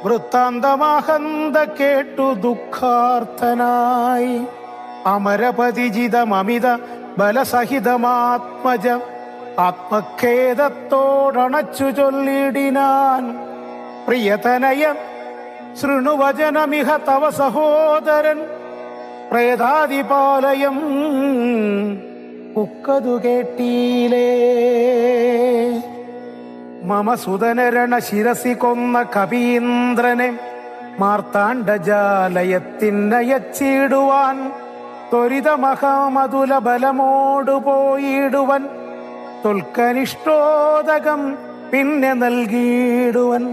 വൃത്താന്തമാഹന്ത കേട്ടു ദുഃഖാർത്ഥനായി അമരപതിജിതമമിത ബലസഹിതമാത്മജ ആത്മഖേദത്തോടണച്ചു ചൊല്ലിടിനാൻ പ്രിയതനയ ശൃണുവചനമിഹ തവ സഹോദരൻ പ്രേതാതിപാലയം ഉക്കതു കേട്ടീലേ മമ സുതനരണ ശിരസി കൊന്ന കവീന്ദ്രനെ മാർത്താണ്ഡജാലയത്തിനയച്ചിടുവാൻ ത്വരിതമഹാമതുല ബലമോടു പോയിടുവൻ തൊൽക്കനിഷ്ടോദകം പിന്നെ നൽകിയിടുവൻ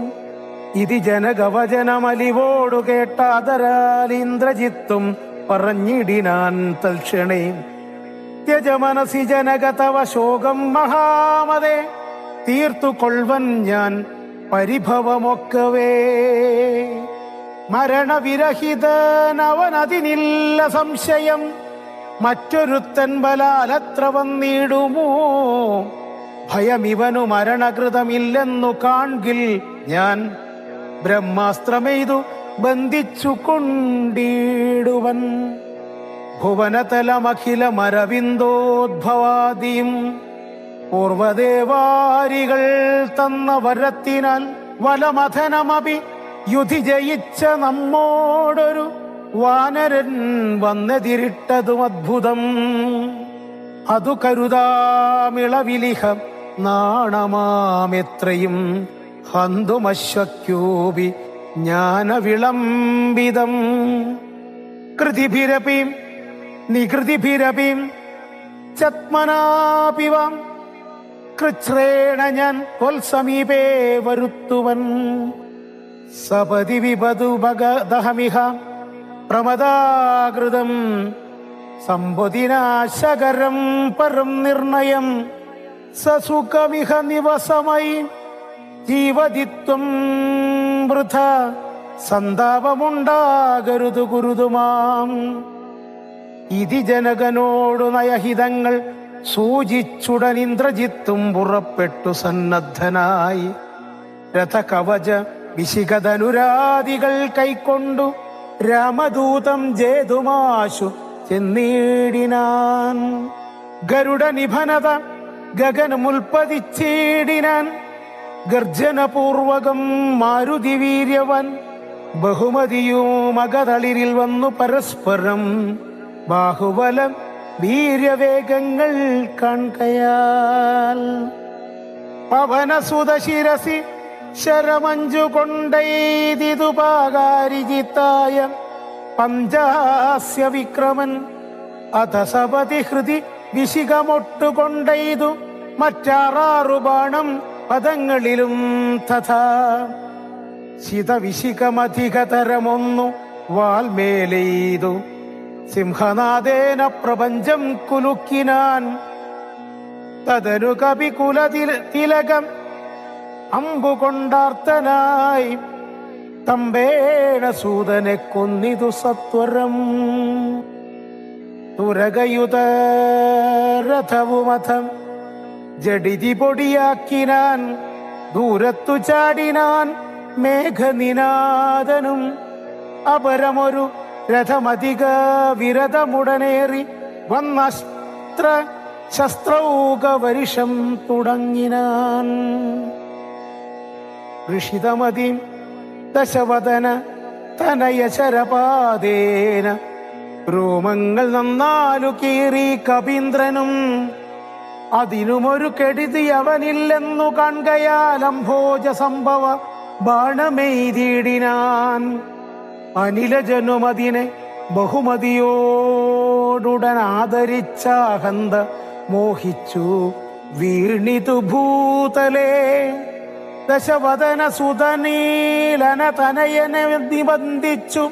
ഇതി ജനകവചനമലിവോടു കേട്ടാദരാൽ ഇന്ദ്രജിത്തും പറഞ്ഞിടിനാൻ തൽക്ഷണേ ത്യജമനസി ജനകതവ ശോകം മഹാമതേ തീർത്തു കൊൾവൻ ഞാൻ പരിഭവമൊക്കവേ മരണവിരഹിതനവനതിനില്ല സംശയം മറ്റൊരുത്തൻ ബലാലത്ര വന്നിടുമോ? ഭയമിവനു മരണകൃതമില്ലെന്നു കാൺകിൽ ഞാൻ ബ്രഹ്മാസ്ത്രമെയ്തു ബന്ധിച്ചു കൊണ്ടിടുവൻ. ഭുവനതലമഖിലമരവിന്ദോദ്ഭവാദിയും പൂർവദേവാരികൾ തന്ന വരത്തിനാൽ വലമഥനമപി യുധി ജയിച്ച നമ്മോടൊരു വാനരൻ വന്നെതിരിട്ടതും അദ്ഭുതം. അതു കരുതാമിളവിലിഹ നാണമാമെത്രയും ഹന്തുമശ്വക്യോപി ജ്ഞാനവിളംബിതം. കൃതിഭിരപിം നികൃതിഭിരപിം ചത്മനാപിവാം കൃച്ഛ്രേണ ഞാൻ ത്വൽസമീപേ വരുത്തുവൻ. സപതി വിപതു ഭഗദഹമിഹ പ്രമദാകൃതം സമ്പതിനാശകരം പരം നിർണയം സസുഖമിഹ നിവസമയി ജീവതിത്വം വൃഥ സന്താപമുണ്ടാകരുതു ഗുരുതുമാം. ഇതി ജനകനോടു നയഹിതങ്ങൾ സൂചിച്ചുടൻ ഇന്ദ്രജിത്തും പുറപ്പെട്ടു സന്നദ്ധനായി. രഥകവച വിശിഖധനുരാദികൾ കൈക്കൊണ്ടു രാമദൂതം ജേതുമാശു ചെന്നീടിനാൻ. ഗരുഡ നിഭനത ഗഗനമുൽപ്പതിച്ചീടിനാൻ. ഗർജനപൂർവകം മാരുതി വീര്യവൻ ബഹുമതിയും മകതളിരിൽ വന്നു പരസ്പരം ബാഹുബലം വീര്യവേഗങ്ങൾ കാൺകയാൽ. പവനസുതശിരസി ശരമഞ്ചു കൊണ്ടൈതിതുപാകാരിജിത്തായ പഞ്ചാസ്യ വിക്രമൻ അഥ സപതി ഹൃദി വിശിഖമൊട്ടുകൊണ്ടൈതു മറ്റാറാറു ബാണം പദങ്ങളിലും തഥാ. ശിതവിശിഖമധികതരമൊന്നു വാൽമേലെയ്തു സിംഹനാദേന പ്രപഞ്ചം കുലുക്കിനാൻ. തദനു കപികുലതിലകം അമ്പുകൊണ്ടാർത്തനായി തമ്പേണ സൂതനെ കൊന്നിതു സത്വരം. തുരകയുതരഥവുമഥം ജഡിതി പൊടിയാക്കിനാൻ. ദൂരത്തു ചാടിനാൻ മേഘനിനാദനും. അപരമൊരു രഥമധിക വിരതമുടനേറി വന്നസ്ത്ര ശസ്ത്രൗകവരിഷം തുടങ്ങിനാൻ. ഋഷിതമതി ദശവദന തനയശരപാദേന രോമങ്ങൾ നന്നാലു കീറി കപീന്ദ്രനും. അതിനുമൊരു കെടുതി അവനില്ലെന്നു കാൺകയാൽ അംഭോജ സംഭവ ബാണമെയ്തിടിനാൻ. അനിലജനുമതിനെ ബഹുമതിയോടുടൻ ആദരിച്ചാഹന്ത മോഹിച്ചു വീണിതു ഭൂതലേ. ദശവദന സുതനീലന തനയനെ നിബന്ധിച്ചു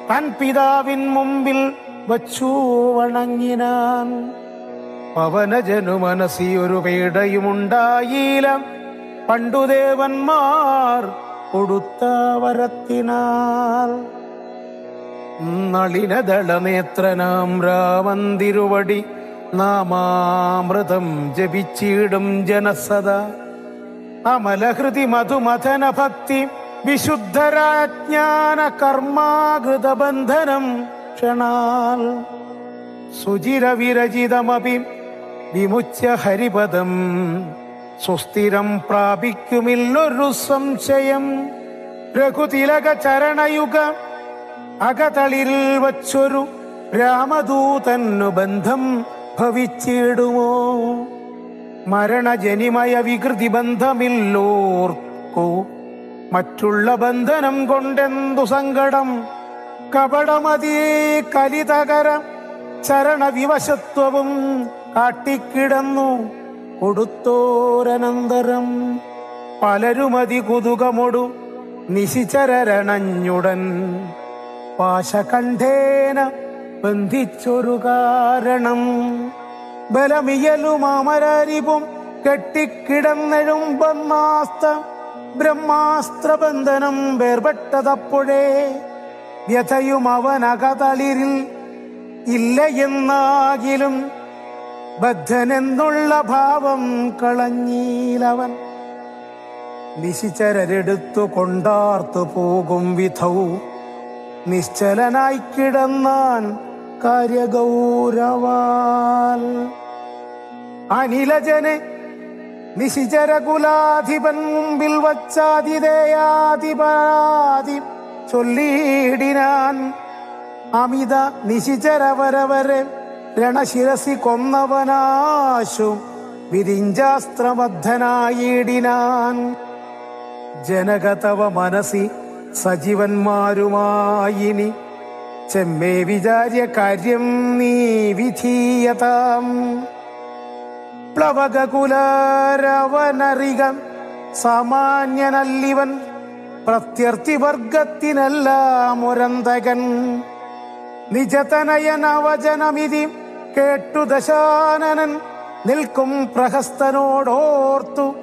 തൻ പിതാവിൻ മുമ്പിൽ വച്ചു വണങ്ങിനാൻ. പവനജനു മനസ്സിയൊരു പേടയുമുണ്ടായില്ല പണ്ടുദേവന്മാർ കൊടുത്ത വരത്തിനാൽ. നളിനദളനേത്രനാം രാമന്തിരുവടി നാമാമൃതം ജപിച്ചിടും ജനസദ. അമലഹൃതി മധുമഥന ഭക്തി വിശുദ്ധരാജ്ഞാന കർമാകൃതബന്ധനം ക്ഷണാൽ. സുചിരവിരചിതമപി വിമുച്യ ഹരിപദം സുസ്ഥിരം പ്രാപിക്കുമില്ലൊരു സംശയം. രഘുതിലക ചരണയുഗ അകതളിൽ വച്ചൊരു രാമദൂതന്നു ബന്ധം ഭവിച്ചിടുമോ? മരണജനിമയ വികൃതി ബന്ധമില്ലോർക്കോ മറ്റുള്ള ബന്ധനം കൊണ്ടെന്തു സങ്കടം. കപടമതീ കലിതകര ചരണവിവശത്വവും കാട്ടിക്കിടന്നു കൊടുത്തോരനന്തരം. പലരുമതി കുതുകമൊടു നിശിചരണഞ്ഞുടൻ പാശകണ്ഠേന ബന്ധിച്ചൊരു കാരണം. ബലമിയലും അമരരിവും കെട്ടിക്കിടന്നെഴും ബ്രഹ്മാസ്ത്രബന്ധനം വേർപെട്ടതപ്പോഴേ. വ്യഥയും അവനകതളിരിൽ ഇല്ല എന്നാകിലും ബദ്ധനെന്നുള്ള ഭാവം കളഞ്ഞീലവൻ. നിശിചരരെടുത്തു കൊണ്ടാർത്തു പോകും വിധൗ നിശ്ചലനായി കിടന്നാൻ കാര്യഗൗരവാൽ. അനിലജനെ നിശിചരകുലാധിപൻ മുമ്പിൽ വച്ചാതിഥേയാധിപരാതി ചൊല്ലിയിടിനാൻ. അമിത നിശിചരവരവരെ രണശിരസി കൊന്നവനാശു വിരിഞ്ചാസ്ത്രബദ്ധനായിടിനാൻ. ജനകതവ മനസി സജീവന്മാരുമായിനി ചെമ്മേ വിചാര്യ കാര്യം നീ വിധീയതാം. പ്ലവകുലരവനറിക സാമാന്യനല്ലിവൻ പ്രത്യർത്ഥിവർഗത്തിനെല്ലാം ഒരന്തകൻ. നിജതനയനവചനമിതി കേട്ടു ദശാനനൻ നിൽക്കും പ്രഹസ്തനോടോർത്തു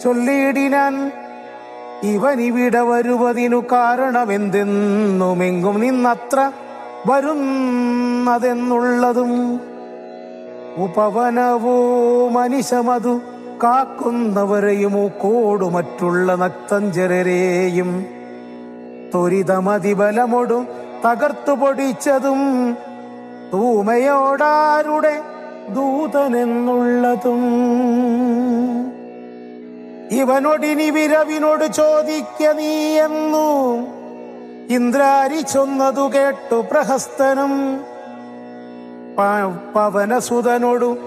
ചൊല്ലിയിടിനാൻ. ഇവനിവിടെ വരുവതിനു കാരണമെന്തെന്നുമെങ്കും നിന്നത്ര വരുന്നതെന്നുള്ളതും ഉപവനവോ മനുഷ്യമതു കാക്കുന്നവരെയും കോടു മറ്റുള്ള നക്തഞ്ചരരെയും ത്വരിതമതിബലമൊടു തകർത്തു പൊടിച്ചതും തൂമയോടാരുടെ ദൂതനെന്നുള്ളതും. ഇവനോടിനി വിരവിനോട് ചോദിക്ക നീ എന്നു ഇന്ദ്രാരി ചൊന്നതു കേട്ടു പ്രഹസ്തനും. പവനസുതനോടു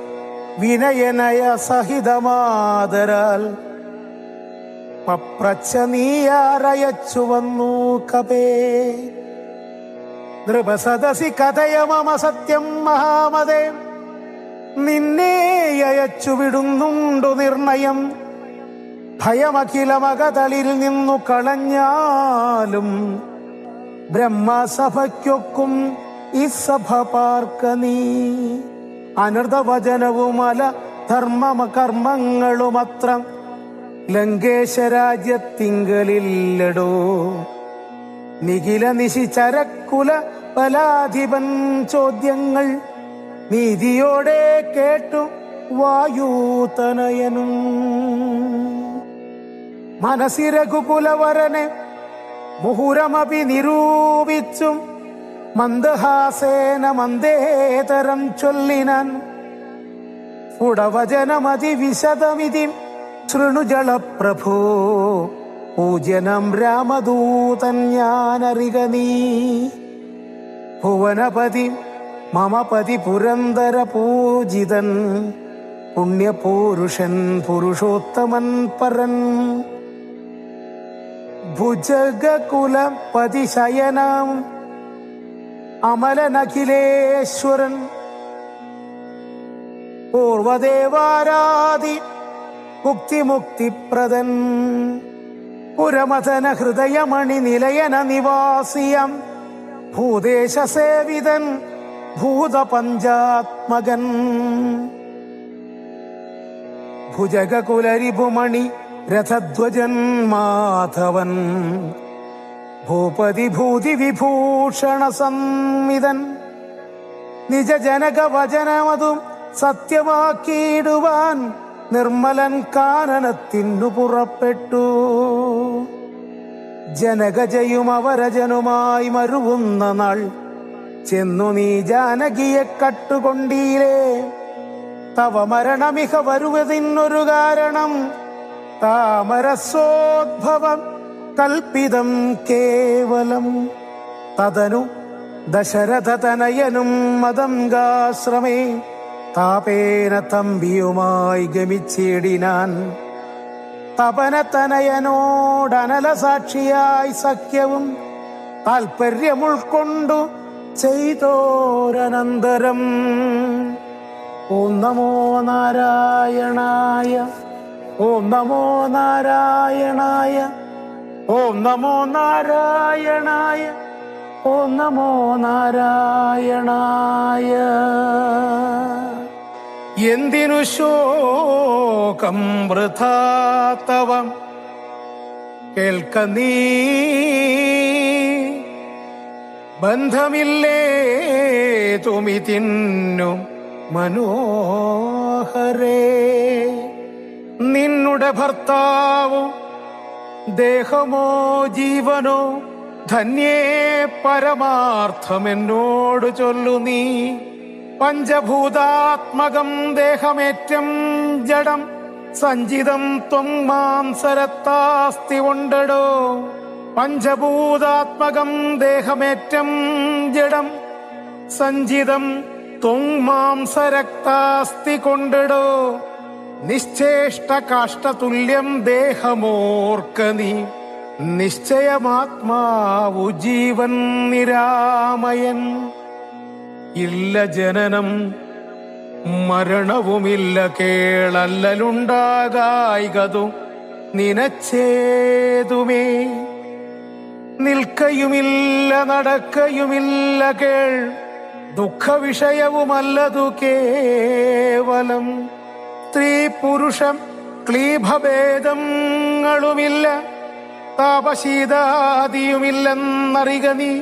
വിനയനയ സഹിതമാതരാൽ പപ്രച്ച നീയാറയച്ചു വന്നു കപേ. നൃപസദസി കഥയമമ സത്യം മഹാമതേ, നിന്നെ അയച്ചു വിടുന്നുണ്ടു നിർണയം. ഭയമഖിലമകതളിൽ നിന്നു കളഞ്ഞാലും ബ്രഹ്മസഭയ്ക്കൊക്കും ഈ സഭ പാർക്ക നീ. അനർഥവചനവുമല ധർമ്മകർമ്മങ്ങളുമത്ര ലങ്കേശരാജ്യത്തിങ്കലില്ലടോ. നിഖില നിശിചരക്കുല ബലാധിപൻ ചോദ്യങ്ങൾ നീതിയോടെ കേട്ടു വായൂതനയനും. മനസ്സി രഘുകുലവരനെ മുഹുരമപി നിരൂപിച്ചും മന്ദഹാസേന മന്ദേതരം ചൊല്ലിനാൻ. സ്ഫുടവചനമതി വിശദമിതി ശൃണുജളപ്രഭോ, പൂജ്യനം രാമദൂതൻ ഞാനറിക നീ. ഭുവനപതി മമപതി പുരന്തര പൂജിതൻ, പുണ്യപൂരുഷൻ പുരുഷോത്തമൻ പരൻ. ഭുജഗകുലപതി ശയനം അമലനഖിലേശ്വരൻ, പൂർവദേവാരാധി മുക്തിമുക്തിപ്രദൻ. പുരമഥന ഹൃദയമണി നിലയന നിവാസിയം, ഭൂദേശസേവിതൻ ഭൂതപഞ്ചാത്മകൻ. ഭുജഗകുലരിപുമണി രഥധ്വജൻ മാധവൻ, ഭൂപതി ഭൂതി വിഭൂഷണ സംവിതൻ. നിജ ജനക വചനമതും സത്യമാക്കിയിടുവാൻ നിർമ്മലൻ കാനനത്തിനു പുറപ്പെട്ടു. ജനകജയും അവരജനുമായി മരുവുന്ന നാൾ ചെന്നു നീ ജാനകിയെ കട്ടുകൊണ്ടീരേ. തവ മരണമിഹ വരുവതിനൊരു കാരണം, താമരസോദ്ഭവം കൽപ്പിതം കേവലം. തദനു ദശരഥതനയനും മദംഗാശ്രമേ താപേന തമ്പിയുമായി ഗമിച്ചിടിനാൻ. തപനതനയനോടനല സാക്ഷിയായി സഖ്യവും താൽപര്യമുൾക്കൊണ്ടു ചെയ്തോരനന്തരം. ഓം നമോ നാരായണായ, ഓം നമോ നാരായണായ, ഓം നമോ നാരായണായ, ഓം നമോ നാരായണായ. എന്തിനു ശോകം വൃഥാതവം കേൾക്ക നീ, ബന്ധമില്ലേതുമിതിന്നു മനോഹരേ. നിന്നുടെ ഭർത്താവോ ദേഹമോ ജീവനോ ധന്യേ പരമാർത്ഥമെന്നോട് ചൊല്ലു നീ. പഞ്ചഭൂതാത്മകം ദേഹമേറ്റം ജഡം സഞ്ചിതം ത്വം മാംസരത്താസ്തി കൊണ്ടടോ. പഞ്ചഭൂതാത്മകം ദേഹമേറ്റം ജഡം സഞ്ചിതം ത്വം മാംസരക്താസ്തി കൊണ്ടടോ. നിശ്ചേഷ്ട കാഷ്ടതുല്യം ദേഹമോർക്ക നീ. നിശ്ചയമാത്മാവു ജീവൻ നിരാമയൻ. ഇല്ല ജനനം മരണവുമില്ല കേളല്ലലുണ്ടാകായികതു നിനച്ചേതുമേ. നിൽക്കയുമില്ല നടക്കയുമില്ല കേൾ ദുഃഖവിഷയവുമല്ലതു കേവലം. സ്ത്രീ പുരുഷം ക്ലീഭഭേദങ്ങളുമില്ല താപശീതാദിയുമില്ലെന്നറിക നീ.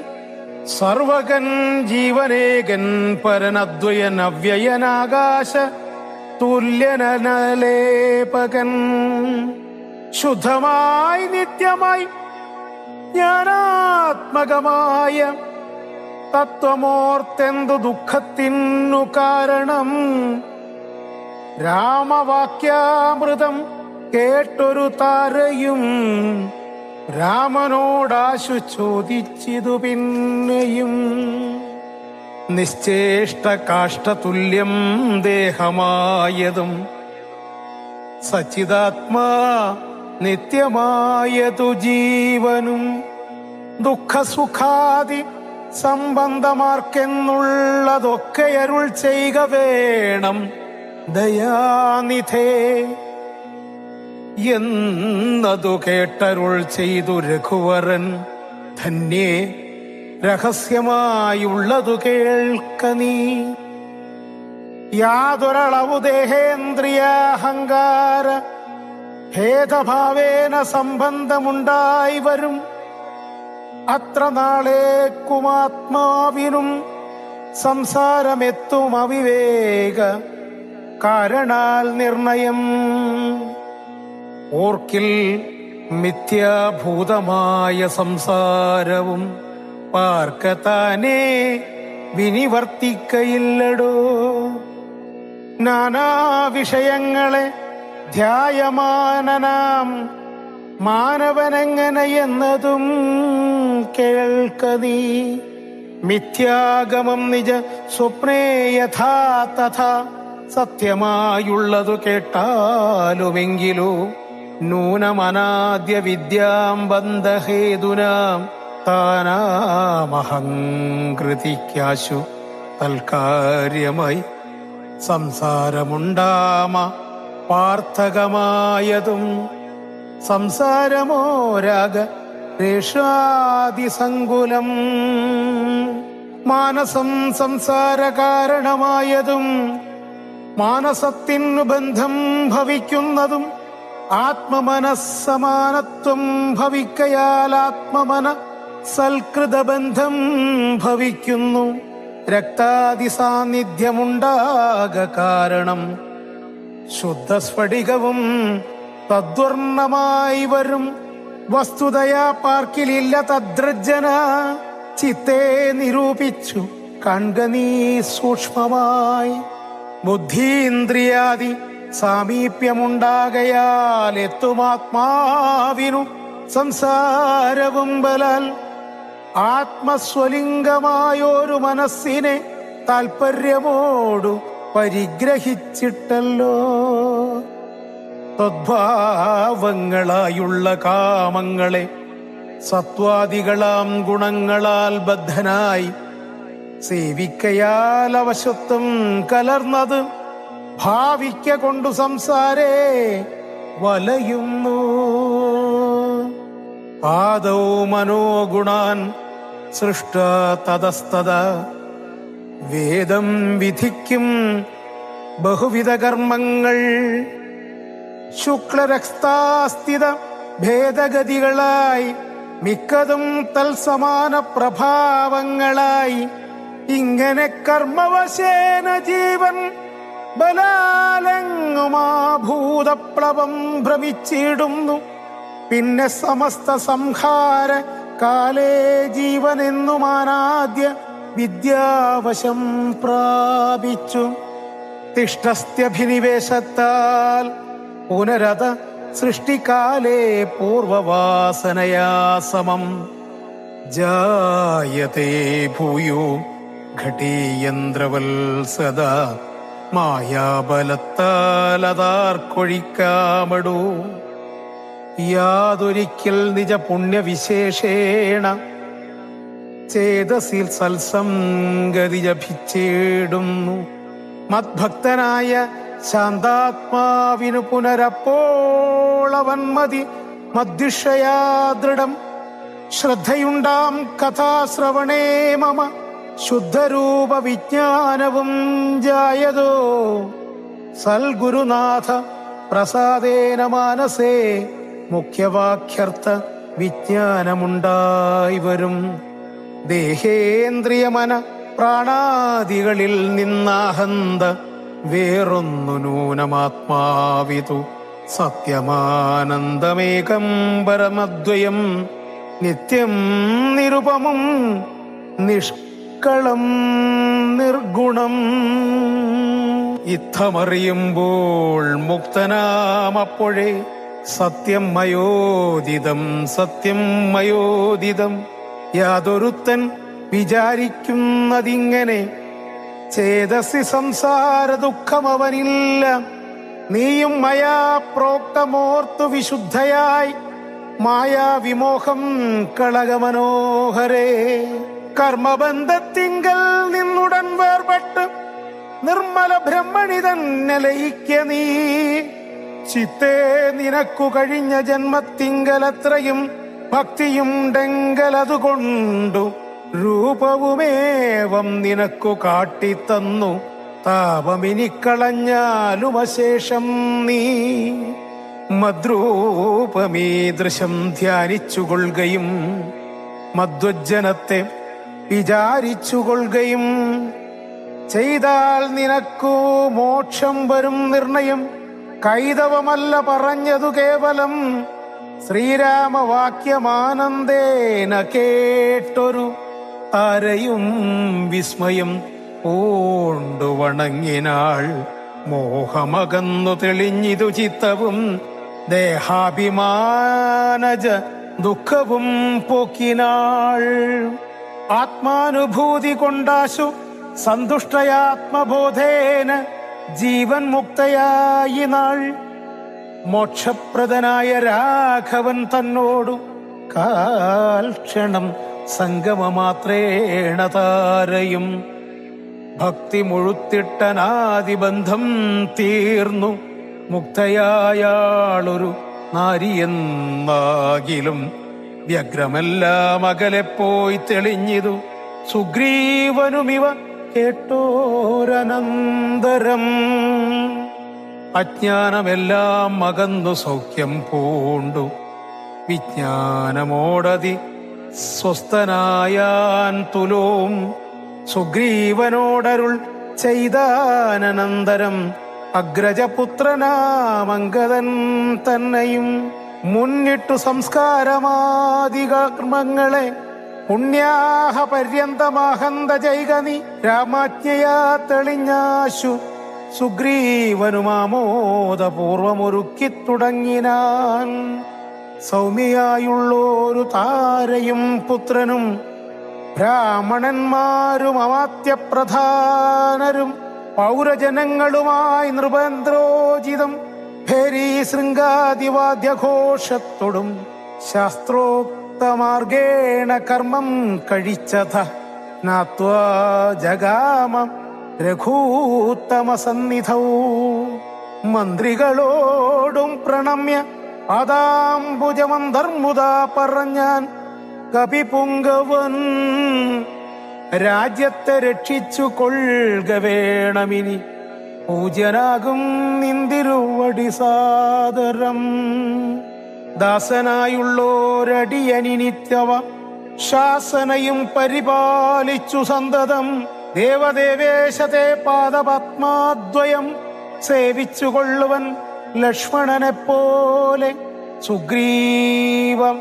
സർവകൻ ജീവനേകൻ പരനദ്വയൻ അവ്യയനാകാശ തുല്യനലേപകൻ. ശുദ്ധമായി നിത്യമായി ജ്ഞാനാത്മകമായ തത്വമോർത്തെന്തു ദുഃഖത്തിനു കാരണം. രാമവാക്യാമൃതം കേട്ടൊരു താരയും രാമനോടാശു ചോദിച്ചിതു പിന്നെയും. നിശ്ചേഷ്ട കാഷ്ടതുല്യം ദേഹമായതും സച്ചിദാത്മാ നിത്യമായതു ജീവനും. ദുഃഖസുഖാദി സംബന്ധമാർക്കെന്നുള്ളതൊക്കെ അരുൾ ചെയ്യുക വേണം ദയാനിധേ എന്നതു കേട്ടരുൾ ചെയ്തു രഘുവരൻ. ധന്യേ രഹസ്യമായുള്ളതു കേൾക്ക നീ. യാതൊരളവു ദേഹേന്ദ്രിയാഹങ്കാര ഭേദഭാവേന സംബന്ധമുണ്ടായി വരും. അത്ര നാളേക്കുമാത്മാവിനും സംസാരമെത്തും അവിവേക കാരണാൽ നിർണയം. ഓർക്കിൽ മിഥ്യാഭൂതമായ സംസാരവും പാർക്കത്താനേ വിനിവർത്തിക്കയില്ലടോ. നാനാവിഷയങ്ങളെ ധ്യായമാനനാം മാനവനെങ്ങനെയെന്നതും കേൾക്ക നീ. മിഥ്യാഗമം നിജ സ്വപ്നേ യഥാ തഥാ സത്യമായുള്ളതു കേട്ടാലുമെങ്കിലോ. നൂനമനാദ്യ വിദ്യാം ബന്ധഹേതുനാം താനാമഹങ്കൃതിക്കാശു തൽക്കാര്യമായി സംസാരമുണ്ടാമ പാർത്ഥകമായതും. സംസാരമോ രാഗ രേഷാദിസങ്കുലം. മാനസം സംസാര കാരണമായതും മാനസത്തിനു ബന്ധം ഭവിക്കുന്നതും. ആത്മമനസ്സമാനത്വം ഭവിക്കയാൽ ആത്മമന സൽകൃതബന്ധം ഭവിക്കുന്നു. രക്താദി സാന്നിധ്യമുണ്ടാക കാരണം ശുദ്ധസ്ഫടികവും തദ്വർണമായി വരും. വസ്തുതയാ പാർക്കിലില്ല തദ്രജ്ജന. ചിത്തേ നിരൂപിച്ചു കൺക നീ സൂക്ഷ്മമായി. ബുദ്ധീന്ദ്രിയാദി സാമീപ്യമുണ്ടാകയാൽ എത്തുമാത്മാവിനു സംസാരവും ബലാൽ. ആത്മസ്വലിംഗമായൊരു മനസ്സിനെ താൽപര്യമോടു പരിഗ്രഹിച്ചിട്ടല്ലോ. തദ്ഭാവങ്ങളായുള്ള കാമങ്ങളെ സത്വാദികളാം ഗുണങ്ങളാൽ ബദ്ധനായി സേവിക്കയാൽ അവശത്വം കലർന്നത് ഭാവിക്ക കൊണ്ടു സംസാരേ വലയുന്നു. ആദൗ മനോഗുണാൻ സൃഷ്ട തതസ്തത വേദം വിധിക്കും ബഹുവിധ കർമ്മങ്ങൾ. ശുക്ലരക്താസ്ഥിത ഭേദഗതികളായി മിക്കതും തൽസമാന പ്രഭാവങ്ങളായി. ഇങ്ങനെ കർമ്മവശേന ജീവൻ ബലാലങ്ങുമാ ഭൂതപ്ലവം ഭ്രമിച്ചിടുന്നു. പിന്നെ സമസ്ത സംഹാര കാലേ ജീവനെന്നുമാനാദ്യ വിദ്യാവശം പ്രാപിച്ചു. തിഷ്ടസ്ഥ്യഭിനിവേശത്താൽ പുനരത സൃഷ്ടികാലേ പൂർവവാസനയാ സമം ജായതേ ഭൂയോ ഘടീയന്ത്രവൽ സദാ മായാബലത്താലതാർക്കൊഴിക്കാമടൂ. യാതൊരിക്കൽ നിജ പുണ്യവിശേഷേണ ചേതസിൽ സത്സംഗതി ജപിച്ചിടുന്നു. മദ്ഭക്തനായ ശാന്താത്മാവിനു പുനരപ്പോളവൻ മതി മദ്ദിഷയാ ദൃഢം. ശ്രദ്ധയുണ്ടാം കഥാശ്രവണേ മമ ശുദ്ധരൂപ വിജ്ഞാനവും ജായതോ. സൽഗുരുനാഥ പ്രസാദേന മാനസേ മുഖ്യവാക്യർത്ഥ വിജ്ഞാനമുണ്ടായി വരും. ദേഹേന്ദ്രിയമന പ്രാണാദികളിൽ നിന്നാഹന്ത വേറൊന്നു നൂനമാത്മാവിതു സത്യമാനന്ദമേകം പരമദ്വയം നിത്യം നിരുപമം നിഷ്കളം നിർഗുണം. ഇത്തമറിയുമ്പോൾ മുക്തനാമപ്പോഴേ സത്യം മയോദിതം സത്യം മയോദിതം. യാതൊരുത്തൻ വിചാരിക്കുന്നതിങ്ങനെ ചേതസി സംസാര ദുഃഖമവനില്ല. നീയും മയാ പ്രോക്തമോർത്തു വിശുദ്ധയായി മായാവിമോഹം കളകമനോഹരേ. കർമ്മബന്ധത്തിങ്കൽ നിന്നുടൻ വേർപെട്ട് നിർമ്മല ബ്രഹ്മണി തന്നെ ലയിക്ക നീ. ചിത്തേ നിനക്കു കഴിഞ്ഞ ജന്മത്തിങ്കലത്രയും ഭക്തിയുണ്ടെങ്കലതുകൊണ്ടു രൂപവുമേവം നിനക്കു കാട്ടിത്തന്നു. താപമിനിക്കളഞ്ഞാലുമശേഷം നീ മദ്രൂപമീദൃശം ധ്യാനിച്ചുകൊള്ളുകയും മദ്വജ്ജനത്തെ വിചാരിച്ചുകൊള്ളുകയും ചെയ്താൽ നിനക്കു മോക്ഷം വരും നിർണയം. കൈതവമല്ല പറഞ്ഞതു കേവലം ശ്രീരാമവാക്യമാനന്ദേന കേട്ടൊരു ആരെയും വിസ്മയം പൂണ്ടു വണങ്ങിനാൾ. മോഹമകന്നു തെളിഞ്ഞിതു ചിത്തവും ദേഹാഭിമാനജ ദുഃഖവും പോക്കിനാൾ. ആത്മാനുഭൂതി കൊണ്ടാശു സന്തുഷ്ടയാത്മബോധേന ജീവൻ മുക്തയായി നാൾ. മോക്ഷപ്രദനായ രാഘവൻ തന്നോടു കാൽക്ഷണം സംഗമമാത്രേണ താരയും. ഭക്തി മുഴുത്തിട്ടനാദിബന്ധം തീർന്നു മുക്തയായാളൊരു നാരിയെന്നാകിലും വ്യഗ്രമെല്ലാം അകലെ പോയി തെളിഞ്ഞിതു. സുഗ്രീവനുമിവ കേട്ടോരനന്തരം അജ്ഞാനമെല്ലാം അകന്നു സൗഖ്യം പൂണ്ടു വിജ്ഞാനമോടതി സ്വസ്ഥനായാൻ തുലോം. സുഗ്രീവനോടരുൾ ചെയ്താനന്തരം അഗ്രജപുത്രനാമംഗദൻ തന്നെയും മുന്നിട്ടു സംസ്കാരമാദി കർമ്മങ്ങളെ പുണ്യാഹ പര്യന്തമാഹന്ത ജൈകനി. രാമാജ്ഞയാ തെളിഞ്ഞാശു സുഗ്രീവനുമാമോദപൂർവമൊരുക്കി തുടങ്ങിനാൻ. സൗമ്യയായുള്ളോരു താരയും പുത്രനും ബ്രാഹ്മണന്മാരും അമാത്യപ്രധാനരും പൗരജനങ്ങളുമായി നൃപേന്ദ്രോചിതം ഭേരീ ശൃംഗാദിവാദ്യഘോഷത്തോടും ശാസ്ത്രോക്തമാർഗേണ കർമ്മം കഴിച്ചത നാത്വാ ജഗാമ രഘൂത്തമസന്നിധൗ. മന്ത്രികളോടും പ്രണമ്യ പാദാംബുജമന്തർമുദാ പറഞ്ഞാൻ കപിപുങ്കവൻ. രാജ്യത്തെ രക്ഷിച്ചു കൊള്ളുക വേണമിനി പൂജ്യനാകും നിന്തിരുവടി സാദരം. ദാസനായുള്ളോരടിയനിനിത്യവ ശാസനയും പരിപാലിച്ചു സന്തതം ദേവദേവേശത്തെ പാദപത്മാദ്വയം സേവിച്ചുകൊള്ളുവൻ ലക്ഷ്മണനെപ്പോലെ. സുഗ്രീവം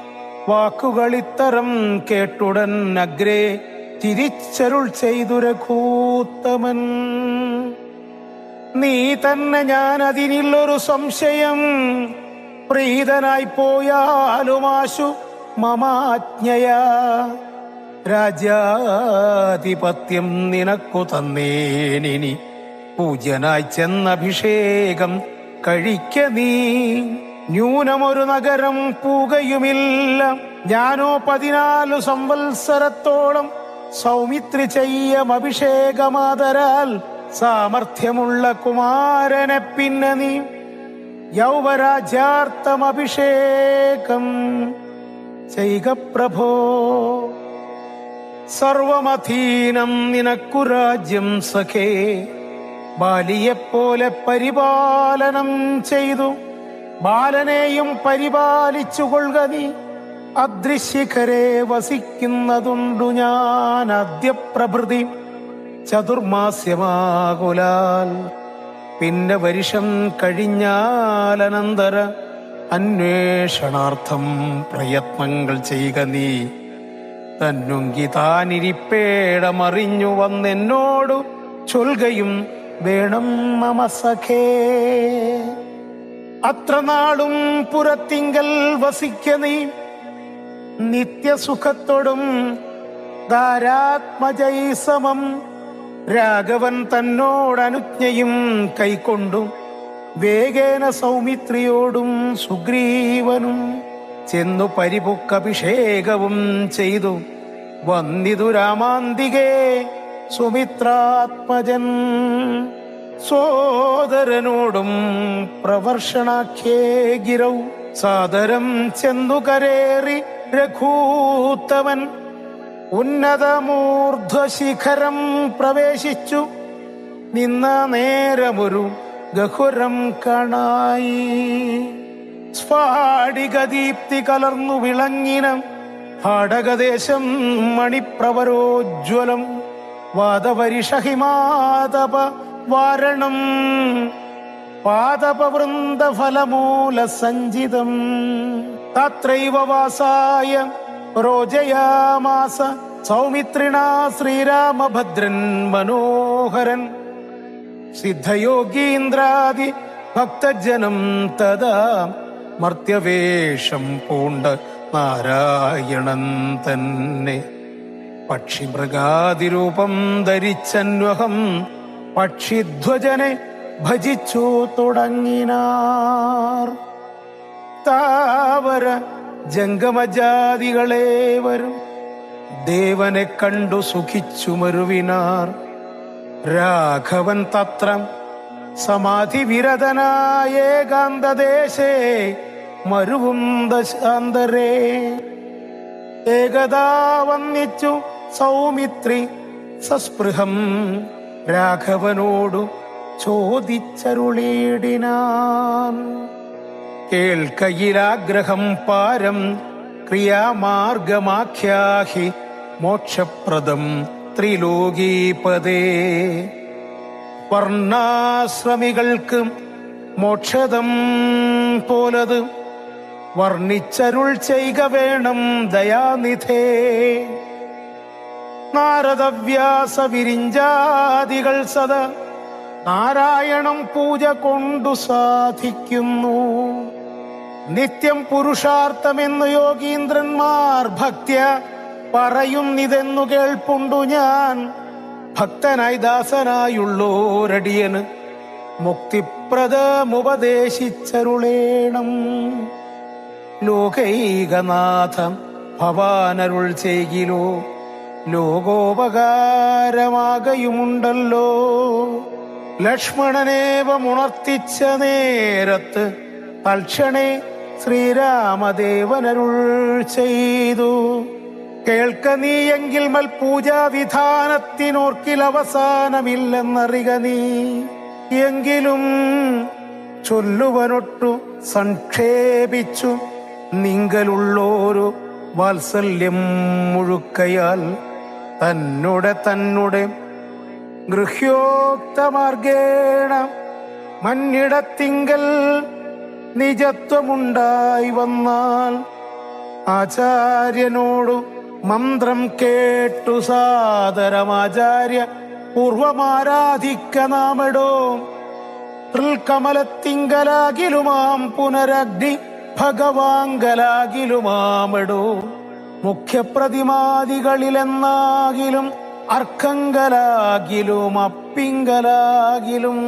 വാക്കുകളിത്തരം കേട്ടുടൻ അഗ്രേ തിരിച്ചരുൾ ചെയ്തു രഘൂത്തമൻ. നീ തന്നെ ഞാൻ അതിനില്ലൊരു സംശയം, പ്രീതനായി പോയാലുമാശു മമാജ്ഞയാ. രാജ്യാധിപത്യം നിനക്കു തന്നേനിനി, പൂജ്യനായി ചെന്നഭിഷേകം കഴിക്ക നീ. ന്യൂനമൊരു നഗരം പൂകയുമില്ല, ഞാനോ 14 സംവത്സരത്തോളം സൗമിത്രി ചെയ്യം അഭിഷേകമാതരാൽ. സാമർഥ്യമുള്ള കുമാരനെ പിന്നെ നീ യൗവരാജ്യാർത്ഥം അഭിഷേകം ചെയ്ക പ്രഭോ. സർവമധീനം നിനക്കു രാജ്യം സഖേ, ബാലിയെപ്പോലെ പരിപാലനം ചെയ്തു ബാലനെയും പരിപാലിച്ചുകൊള്ളുക നീ. അദ്രിശിഖരെ വസിക്കുന്നതുണ്ടു ഞാൻ അദ്യപ്രഭൃതി ചതുർമാസ്യമാകുലാൽ. പിന്നെ വർഷം കഴിഞ്ഞാലനന്തര അന്വേഷണാർത്ഥം പ്രയത്നങ്ങൾ ചെയ്യുക നീ. തന്നുങ്കി താനിരിപ്പേടമറിഞ്ഞു വന്നെന്നോടു ചൊൽകയും വേണം മമ സഖേ. അത്ര നാളും പുരത്തിങ്കൽ വസിക്ക നീ, നിത്യസുഖത്തോടും ധാരാത്മജൈ സമം. രാഘവൻ തന്നോടനുജ്ഞയും കൈക്കൊണ്ടു വേഗേന സൗമിത്രിയോടും സുഗ്രീവനും ചെന്നു പരിപുക്കഭിഷേകവും ചെയ്തു വന്നിതു രാമാന്തികേ സുമിത്രാത്മജൻ. സോദരനോടും പ്രവർഷണാഖ്യേ ഗിരൗ സാദരം ചെന്നു കരേറി രഘൂത്തമൻ. ഉന്നതമൂർധ്വശിഖരം പ്രവേശിച്ചു നിന്ന നേരമൊരു ഗഹുരം കാണായി. സ്ഫാടികദീപ്തി കലർന്നു വിളങ്ങിന ഹാടകദേശം മണിപ്രവരോജ്വലം. വാദപരിഷഹിമാതപ വാരണം പാദപവൃന്ദഫലമൂല സഞ്ചിതം. തത്രൈവ വാസായ രോജയാമാസ സൗമിത്രിണാ ശ്രീരാമഭദ്രൻ മനോഹരൻ. സിദ്ധയോഗീന്ദ്രാദി ഭക്തജനം തഥാ മർത്യവേഷം പൂണ്ട നാരായണൻ തന്നെ. പക്ഷിമൃഗാതിരൂപം ധരിച്ചന്വഹം പക്ഷിധ്വജനെ ഭജിച്ചു തുടങ്ങിനാർ. താവര ജംഗമജാതികളേവരും ദേവനെ കണ്ടു സുഖിച്ചു മരുവിനാർ. രാഘവൻ തത്ര സമാധി വിരതനായ ഏകാന്തദേശേ മരുവും ദശാന്തരേ. ഏകദാ വന്നിച്ചു സൗമിത്രി സസ്പൃഹം രാഘവനോടു ചോദിച്ചരുളീടിനാൻ. കേൾക്കയിലാഗ്രഹം പാരം ക്രിയാമാർഗമാഖ്യാഹി മോക്ഷപ്രദം ത്രിലോകീപദേ. വർണ്ണാശ്രമികൾക്ക് മോക്ഷദം പോലത് വർണ്ണിച്ചരുൾ ചെയ്ക വേണം ദയാനിധേ. നാരദവ്യാസ വിരിഞ്ചാദികൾ സദാ നാരായണം പൂജ കൊണ്ടു സാധിക്കുന്നു. നിത്യം പുരുഷാർത്ഥമെന്നു യോഗീന്ദ്രന്മാർ ഭക്ത്യ പറയുന്നിതെന്നു കേൾപ്പുണ്ടു ഞാൻ. ഭക്തനായി ദാസനായുള്ളോരടിയന് മുക്തിപ്രദമുപദേശിച്ചരുളേണം. ലോകൈകനാഥം ഭവാനരുൾ ചെയ്കിലോ ലോകോപകാരമാകയുമുണ്ടല്ലോ. ലക്ഷ്മണനേവമുണർത്തിച്ച നേരത്ത് തൽക്ഷണേ ശ്രീരാമദേവനരുൾ ചെയ്തു. കേൾക്ക നീയെങ്കിൽ മൽപൂജാവിധാനത്തിനോർക്കിൽ അവസാനമില്ലെന്നറിക നീ. എങ്കിലും ചൊല്ലുവനൊട്ടു സംക്ഷേപിച്ചു നിങ്കലുള്ളോരു വാത്സല്യം മുഴുക്കയാൽ തന്നെ ഗൃഹ്യോക്തമാർഗേണ മന്നിടത്തിങ്കൽ നിജത്വമുണ്ടായി വന്നാൽ ആചാര്യനോടു മന്ത്രം കേട്ടു സാദരമാചാര്യ പൂർവമാരാധിക്ക നാമെടോ തൃൽക്കമലത്തിങ്കലാകിലുമാം പുനരഗ്നി ഭഗവാങ്കലാകിലുമാമെടോ മുഖ്യപ്രതിമാദികളിലെന്നാകിലും അർക്കങ്കലാകിലും അപ്പിങ്കലാകിലും